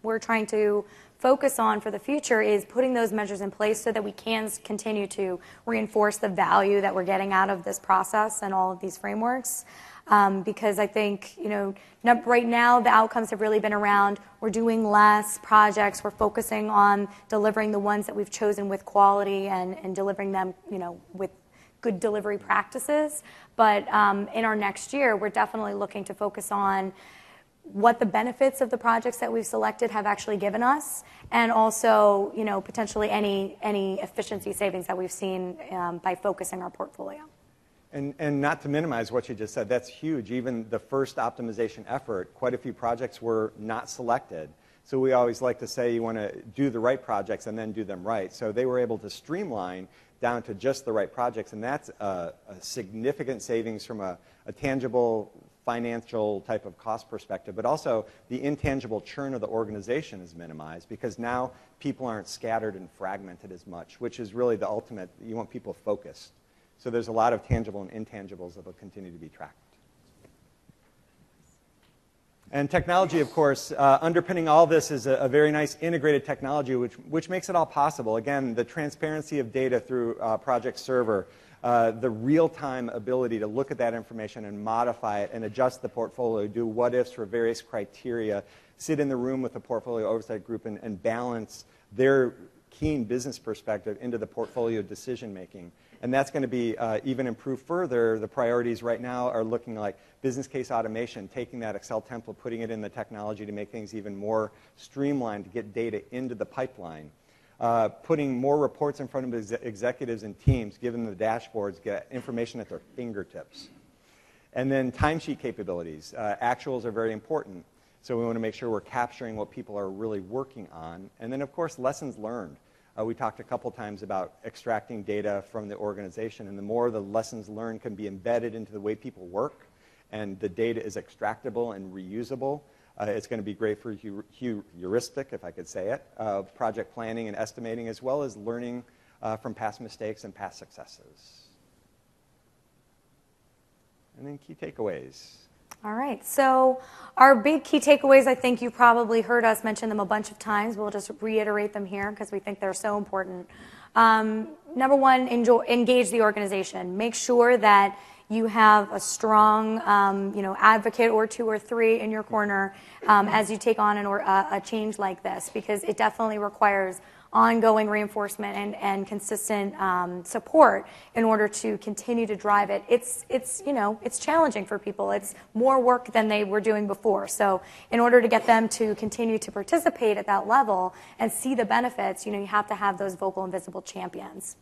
we're trying to focus on for the future is putting those measures in place so that we can continue to reinforce the value that we're getting out of this process and all of these frameworks. Because I think, right now the outcomes have really been around we're doing less projects, we're focusing on delivering the ones that we've chosen with quality and delivering them, with good delivery practices. But in our next year, we're definitely looking to focus on what the benefits of the projects that we've selected have actually given us, and also, potentially any efficiency savings that we've seen by focusing our portfolio. And not to minimize what you just said, that's huge. Even the first optimization effort, quite a few projects were not selected. So we always like to say you want to do the right projects and then do them right. So they were able to streamline down to just the right projects, and that's a significant savings from a tangible financial type of cost perspective, but also the intangible churn of the organization is minimized because now people aren't scattered and fragmented as much, which is really the ultimate. You want people focused. So there's a lot of tangible and intangibles that will continue to be tracked. And technology, of course, underpinning all this is a very nice integrated technology which makes it all possible. Again, the transparency of data through Project Server, the real-time ability to look at that information and modify it and adjust the portfolio, do what-ifs for various criteria, sit in the room with the portfolio oversight group and balance their keen business perspective into the portfolio decision-making. And that's going to be even improved further. The priorities right now are looking like business case automation, taking that Excel template, putting it in the technology to make things even more streamlined to get data into the pipeline. Putting more reports in front of executives and teams, giving them the dashboards, get information at their fingertips. And then timesheet capabilities. Actuals are very important. So we want to make sure we're capturing what people are really working on. And then, of course, lessons learned. We talked a couple times about extracting data from the organization, and the more the lessons learned can be embedded into the way people work, and the data is extractable and reusable, it's going to be great for heuristic, if I could say it, project planning and estimating, as well as learning from past mistakes and past successes. And then key takeaways. All right, so our big key takeaways, I think you probably heard us mention them a bunch of times. We'll just reiterate them here because we think they're so important. Number one, engage the organization. Make sure that you have a strong, advocate or two or three in your corner as you take on a change like this, because it definitely requires ongoing reinforcement and consistent support in order to continue to drive it. It's challenging for people. It's more work than they were doing before. So in order to get them to continue to participate at that level and see the benefits, you have to have those vocal and visible champions.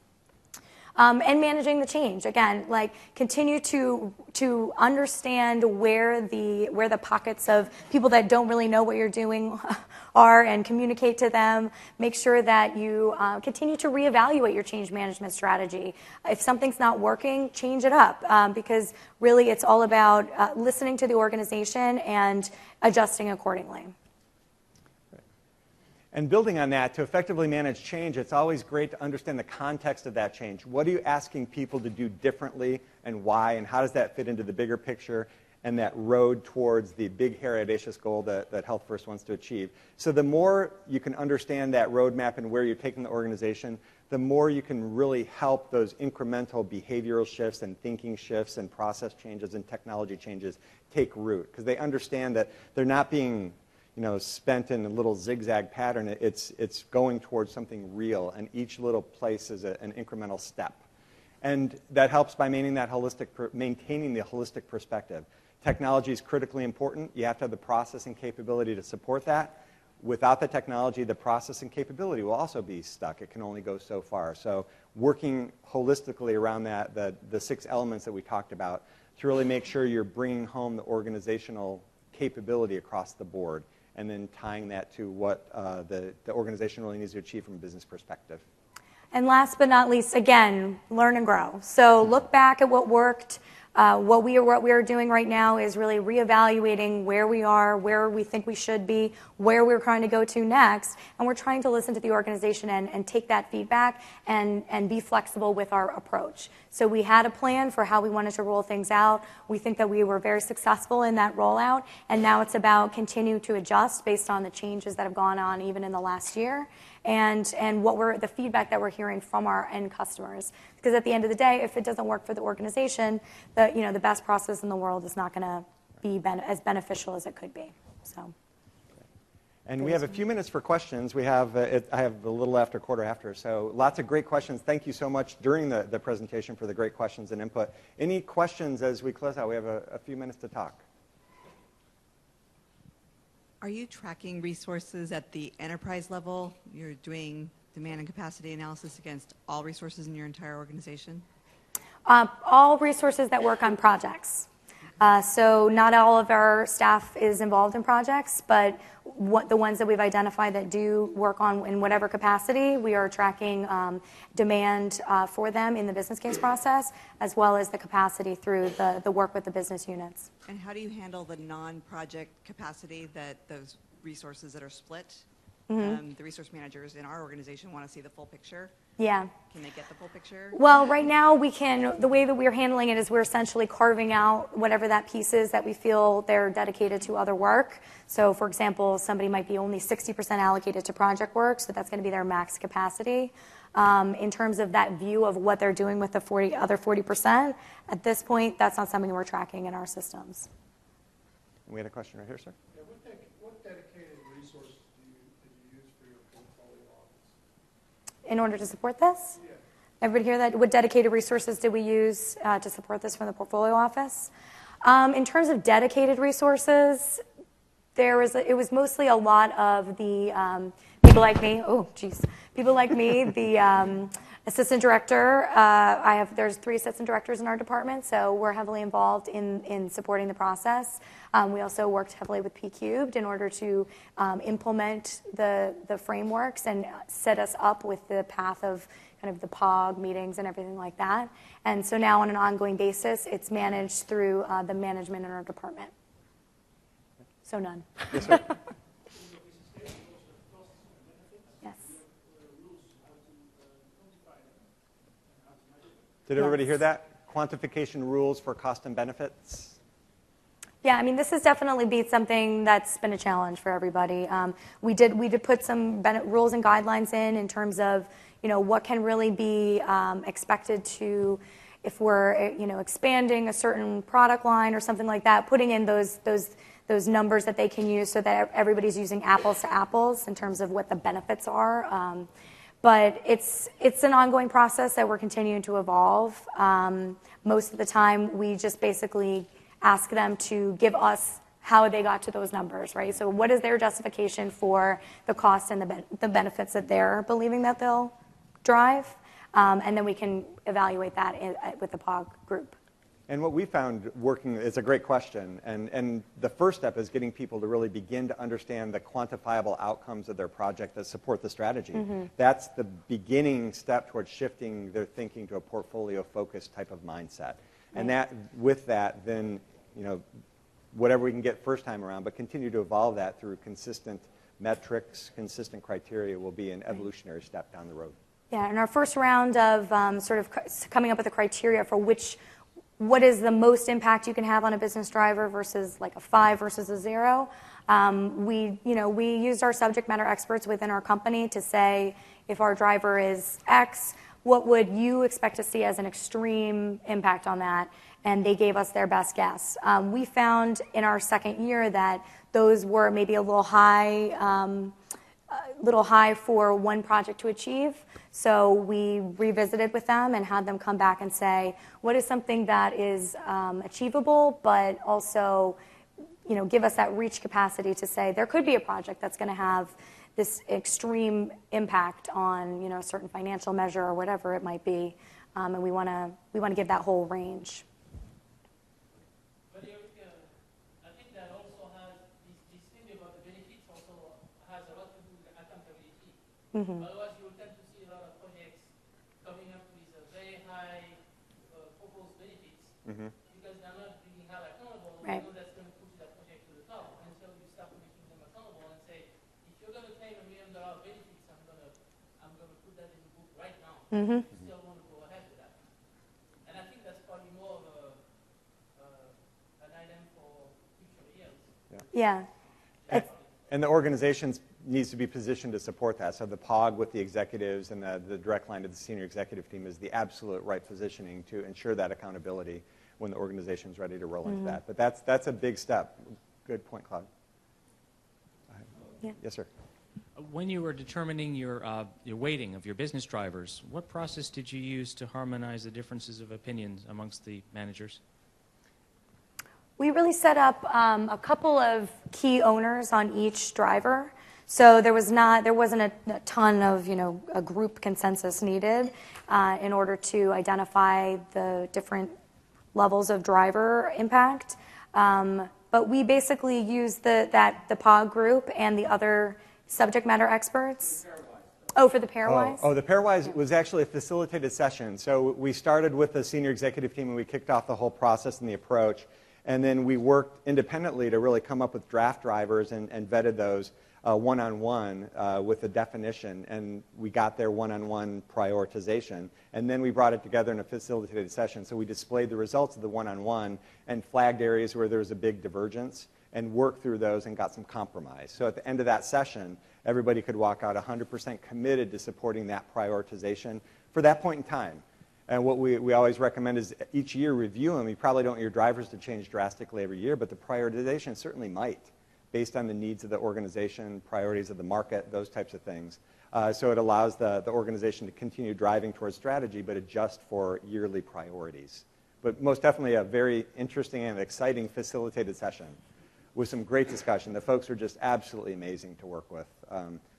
And managing the change, again, like continue to understand where the pockets of people that don't really know what you're doing are and communicate to them. Make sure that you continue to reevaluate your change management strategy. If something's not working, change it up, because really it's all about listening to the organization and adjusting accordingly. And building on that, to effectively manage change, it's always great to understand the context of that change. What are you asking people to do differently and why, and how does that fit into the bigger picture and that road towards the big, hairy, audacious goal that Health First wants to achieve? So the more you can understand that roadmap and where you're taking the organization, the more you can really help those incremental behavioral shifts and thinking shifts and process changes and technology changes take root, because they understand that they're not being spent in a little zigzag pattern. It's going towards something real, and each little place is an incremental step. And that helps by maintaining the holistic perspective. Technology is critically important. You have to have the processing capability to support that. Without the technology, the processing capability will also be stuck. It can only go so far. So working holistically around that, the 6 elements that we talked about, to really make sure you're bringing home the organizational capability across the board, and then tying that to what the organization really needs to achieve from a business perspective. And last but not least, again, learn and grow. So look back at what worked. What we are doing right now is really reevaluating where we are, where we think we should be, where we're trying to go to next, and we're trying to listen to the organization and take that feedback and be flexible with our approach. So we had a plan for how we wanted to roll things out. We think that we were very successful in that rollout, and now it's about continuing to adjust based on the changes that have gone on even in the last year, and the feedback that we're hearing from our end customers. Because at the end of the day, if it doesn't work for the organization, the best process in the world is not going to be as beneficial as it could be. So. And we have a few minutes for questions. I have a little after, quarter after. So lots of great questions. Thank you so much during the presentation for the great questions and input. Any questions as we close out? We have a few minutes to talk. Are you tracking resources at the enterprise level? You're doing demand and capacity analysis against all resources in your entire organization? All resources that work on projects. So not all of our staff is involved in projects, but the ones that we've identified that do work on in whatever capacity, we are tracking demand for them in the business case process, as well as the capacity through the work with the business units. And how do you handle the non-project capacity, that those resources that are split? Mm-hmm. The resource managers in our organization want to see the full picture. Yeah. Can they get the full picture? Well, right now the way that we're handling it is we're essentially carving out whatever that piece is that we feel they're dedicated to other work. So, for example, somebody might be only 60% allocated to project work, so that's going to be their max capacity. In terms of that view of what they're doing with the other 40%, at this point, that's not something we're tracking in our systems. We had a question right here, sir. Yeah, what dedicated resources did you use for your portfolio office? In order to support this? Yeah. Everybody hear that? What dedicated resources did we use to support this from the portfolio office? In terms of dedicated resources, it was mostly a lot of the people like me. Oh, geez. People like me, the assistant director. There's 3 assistant directors in our department, so we're heavily involved in supporting the process. We also worked heavily with P-Cubed in order to implement the frameworks and set us up with the path of kind of the POG meetings and everything like that. And so now on an ongoing basis, it's managed through the management in our department. So none. Yes, sir. Yes. Did everybody hear that? Quantification rules for cost and benefits? Yeah, I mean, this has definitely been something that's been a challenge for everybody. We did put some rules and guidelines in terms of, what can really be expected to, if we're expanding a certain product line or something like that, putting in those numbers that they can use so that everybody's using apples to apples in terms of what the benefits are. But it's an ongoing process that we're continuing to evolve. Most of the time, we just basically ask them to give us how they got to those numbers, right? So what is their justification for the cost and the benefits that they're believing that they'll drive? And then we can evaluate that with the POG group. And what we found working is a great question. And the first step is getting people to really begin to understand the quantifiable outcomes of their project that support the strategy. That's the beginning step towards shifting their thinking to a portfolio-focused type of mindset. And with that, then, whatever we can get first time around, but continue to evolve that through consistent metrics, consistent criteria will be an evolutionary step down the road. Yeah, in our first round of sort of coming up with a criteria for what is the most impact you can have on a business driver versus like a 5 versus a 0, we used our subject matter experts within our company to say, if our driver is X, what would you expect to see as an extreme impact on that? And they gave us their best guess. We found in our second year that those were maybe a little high for one project to achieve. So we revisited with them and had them come back and say, what is something that is achievable, but also give us that reach capacity to say there could be a project that's going to have this extreme impact on a certain financial measure or whatever it might be, and we want to give that whole range. But I think that also has this thing about the benefits also has a lot to do with accountability. Otherwise, you will tend to see a lot of projects coming up with a very high proposed benefits because they're not being held accountable. Right. You know that's going to push that project to the top until you start making them accountable and say, if you're going to claim $1 million benefits, I'm going to put that in the book right now. You still want to go ahead with that. And I think that's probably more of an item for future years. Yeah. And the organizations needs to be positioned to support that. So the POG with the executives and the direct line to the senior executive team is the absolute right positioning to ensure that accountability when the organization is ready to roll into that. But that's a big step. Good point, Claude. Yeah. Yes, sir. When you were determining your weighting of your business drivers, what process did you use to harmonize the differences of opinions amongst the managers? We really set up a couple of key owners on each driver. So there wasn't a ton of a group consensus needed in order to identify the different levels of driver impact. But we basically used the POG group and the other subject matter experts. Oh, for the pairwise? The pairwise was actually a facilitated session. So we started with the senior executive team and we kicked off the whole process and the approach. And then we worked independently to really come up with draft drivers and vetted those one-on-one with a definition. And we got their one-on-one prioritization. And then we brought it together in a facilitated session. So we displayed the results of the one-on-one and flagged areas where there was a big divergence and worked through those and got some compromise. So at the end of that session, everybody could walk out 100% committed to supporting that prioritization for that point in time. And what we always recommend is each year review them. You probably don't want your drivers to change drastically every year, but the prioritization certainly might, based on the needs of the organization, priorities of the market, those types of things. So it allows the organization to continue driving towards strategy, but adjust for yearly priorities. But most definitely a very interesting and exciting facilitated session with some great discussion. The folks were just absolutely amazing to work with.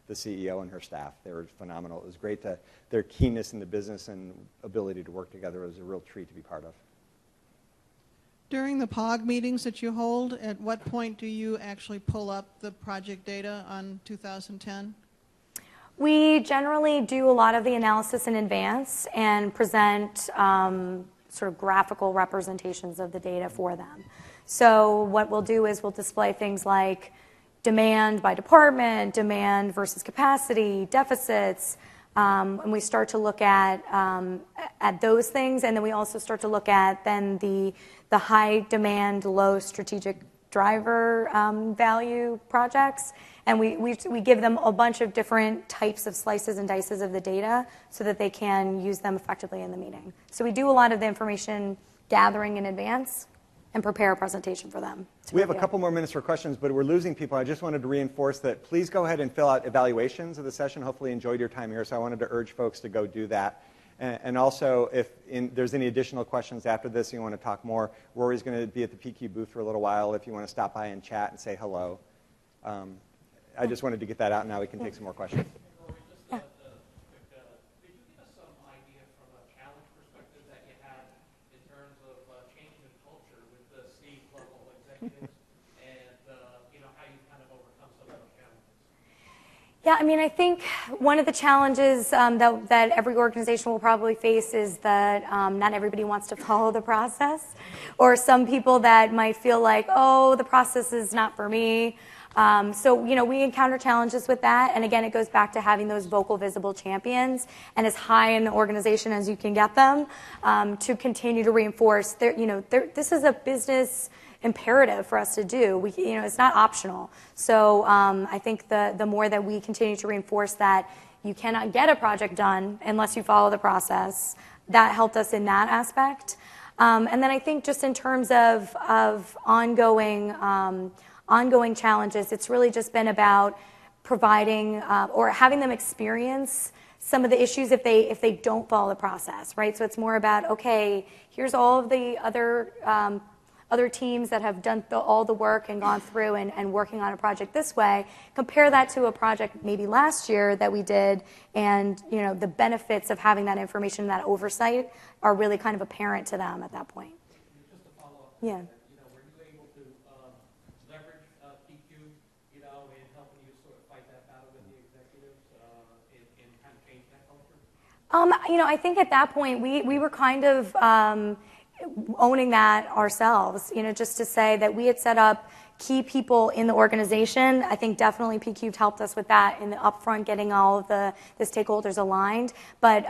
The CEO and her staff, they were phenomenal. It was great their keenness in the business and ability to work together was a real treat to be part of. During the POG meetings that you hold, at what point do you actually pull up the project data on 2010? We generally do a lot of the analysis in advance and present sort of graphical representations of the data for them. So what we'll do is we'll display things like demand by department, demand versus capacity, deficits, and we start to look at those things, and then we also start to look at then the high demand, low strategic driver value projects, and we give them a bunch of different types of slices and dices of the data so that they can use them effectively in the meeting. So we do a lot of the information gathering in advance and prepare a presentation for them. We have a couple more minutes for questions, but we're losing people. I just wanted to reinforce that please go ahead and fill out evaluations of the session. Hopefully you enjoyed your time here, so I wanted to urge folks to go do that. And also, if there's any additional questions after this, you want to talk more, Rory's going to be at the PQ booth for a little while if you want to stop by and chat and say hello. I just wanted to get that out, and now we can take some more questions. Rory, just could you give us some idea from a challenge perspective that you had in terms of changing the culture with the C-level executives and how you kind of overcome some of those challenges? Yeah, I mean, I think one of the challenges that every organization will probably face is that not everybody wants to follow the process, or some people that might feel like, oh, the process is not for me. So, we encounter challenges with that, and again, it goes back to having those vocal, visible champions, and as high in the organization as you can get them, to continue to reinforce. This is a business imperative for us to do. It's not optional. So I think the more that we continue to reinforce that you cannot get a project done unless you follow the process, that helped us in that aspect. And then I think just in terms of ongoing challenges, it's really just been about providing or having them experience some of the issues if they don't follow the process, right? So it's more about, okay, here's all of the other teams that have done all the work and gone through and working on a project this way. Compare that to a project maybe last year that we did, and the benefits of having that information, that oversight, are really kind of apparent to them at that point. Just to follow up, Yeah. Were you able to leverage PQ, in helping you sort of fight that battle with the executives and kind of change that culture? I think at that point we were kind of owning that ourselves, just to say that we had set up key people in the organization. I think definitely PQ helped us with that in the upfront, getting all of the stakeholders aligned. But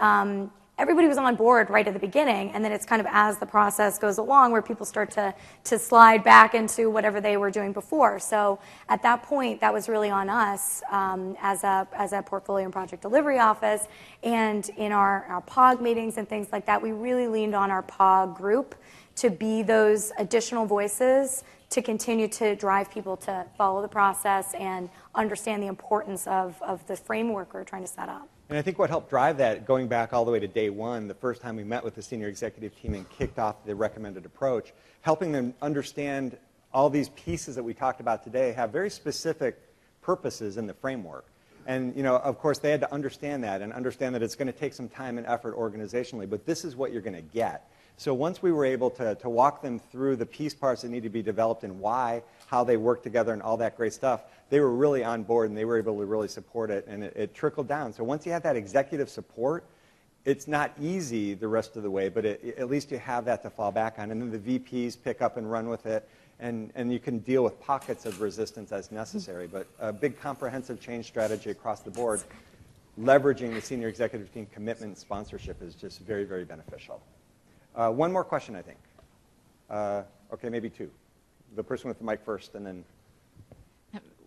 everybody was on board right at the beginning, and then it's kind of as the process goes along where people start to slide back into whatever they were doing before. So at that point, that was really on us as a portfolio and project delivery office. And in our POG meetings and things like that, we really leaned on our POG group to be those additional voices to continue to drive people to follow the process and understand the importance of the framework we're trying to set up. And I think what helped drive that, going back all the way to day one, the first time we met with the senior executive team and kicked off the recommended approach, helping them understand all these pieces that we talked about today have very specific purposes in the framework. And, of course, they had to understand that and understand that it's going to take some time and effort organizationally, but this is what you're going to get. So once we were able to walk them through the piece parts that need to be developed and why, how they work together and all that great stuff, they were really on board and they were able to really support it, and it trickled down. So once you have that executive support, it's not easy the rest of the way, but at least you have that to fall back on. And then the VPs pick up and run with it, and you can deal with pockets of resistance as necessary. But a big comprehensive change strategy across the board, leveraging the senior executive team commitment and sponsorship is just very, very beneficial. One more question, I think. Okay, maybe two. The person with the mic first, and then...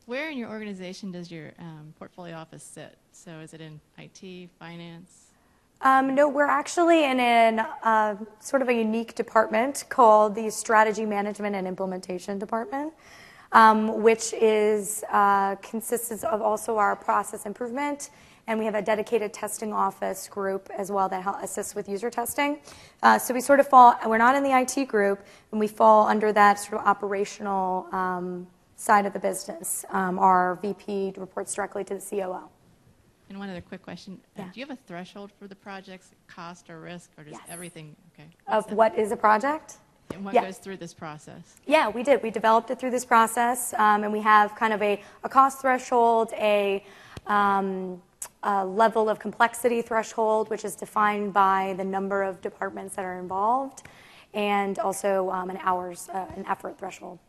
Where in your organization does your portfolio office sit? So is it in IT, finance? No, we're actually in sort of a unique department called the Strategy Management and Implementation Department, which consists of also our process improvement, and we have a dedicated testing office group as well that assists with user testing. So we sort of we're not in the IT group, and we fall under that sort of operational side of the business. Our VP reports directly to the COO. And one other quick question. Yeah. Do you have a threshold for the project's cost or risk, or does everything, okay? Of what is a project? And what Yeah. goes through this process? Yeah, we did. We developed it through this process, and we have kind of a cost threshold, a level of complexity threshold, which is defined by the number of departments that are involved, and also an effort threshold.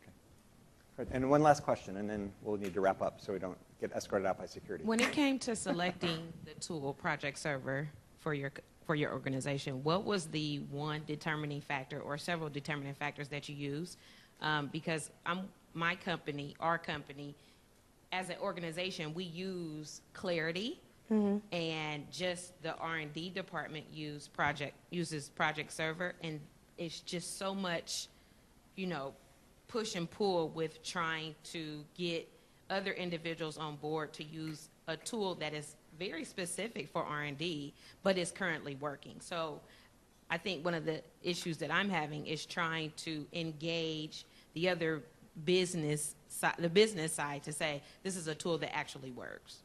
Good. And one last question, and then we'll need to wrap up so we don't get escorted out by security. When it came to selecting the tool, Project Server, for your organization, what was the one determining factor or several determining factors that you used? Because my company, our company, as an organization, we use Clarity, and just the R&D department uses Project Server, and it's just so much, you know, push and pull with trying to get other individuals on board to use a tool that is very specific for R&D, but is currently working. So I think one of the issues that I'm having is trying to engage the other business side to say, this is a tool that actually works.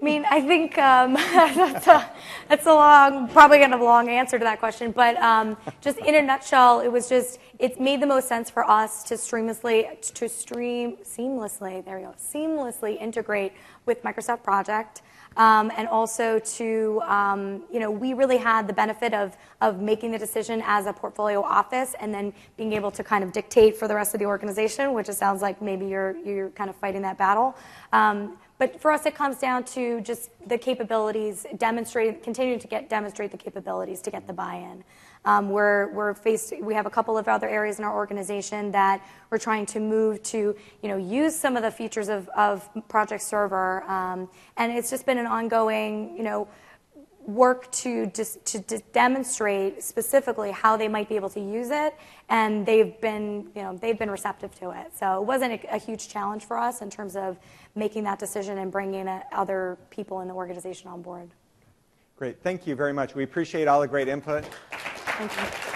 I mean, I think that's a long, probably going to have a long answer to that question. But just in a nutshell, it made the most sense for us to seamlessly integrate with Microsoft Project. And also to, we really had the benefit of making the decision as a portfolio office and then being able to kind of dictate for the rest of the organization, which it sounds like maybe you're kind of fighting that battle. But for us, it comes down to just the capabilities, continuing to demonstrate the capabilities to get the buy-in. We have a couple of other areas in our organization that we're trying to move to, use some of the features of Project Server, and it's just been an ongoing, work to demonstrate specifically how they might be able to use it, and they've been receptive to it. So it wasn't a huge challenge for us in terms of making that decision and bringing other people in the organization on board. Great. Thank you very much. We appreciate all the great input. Thank you.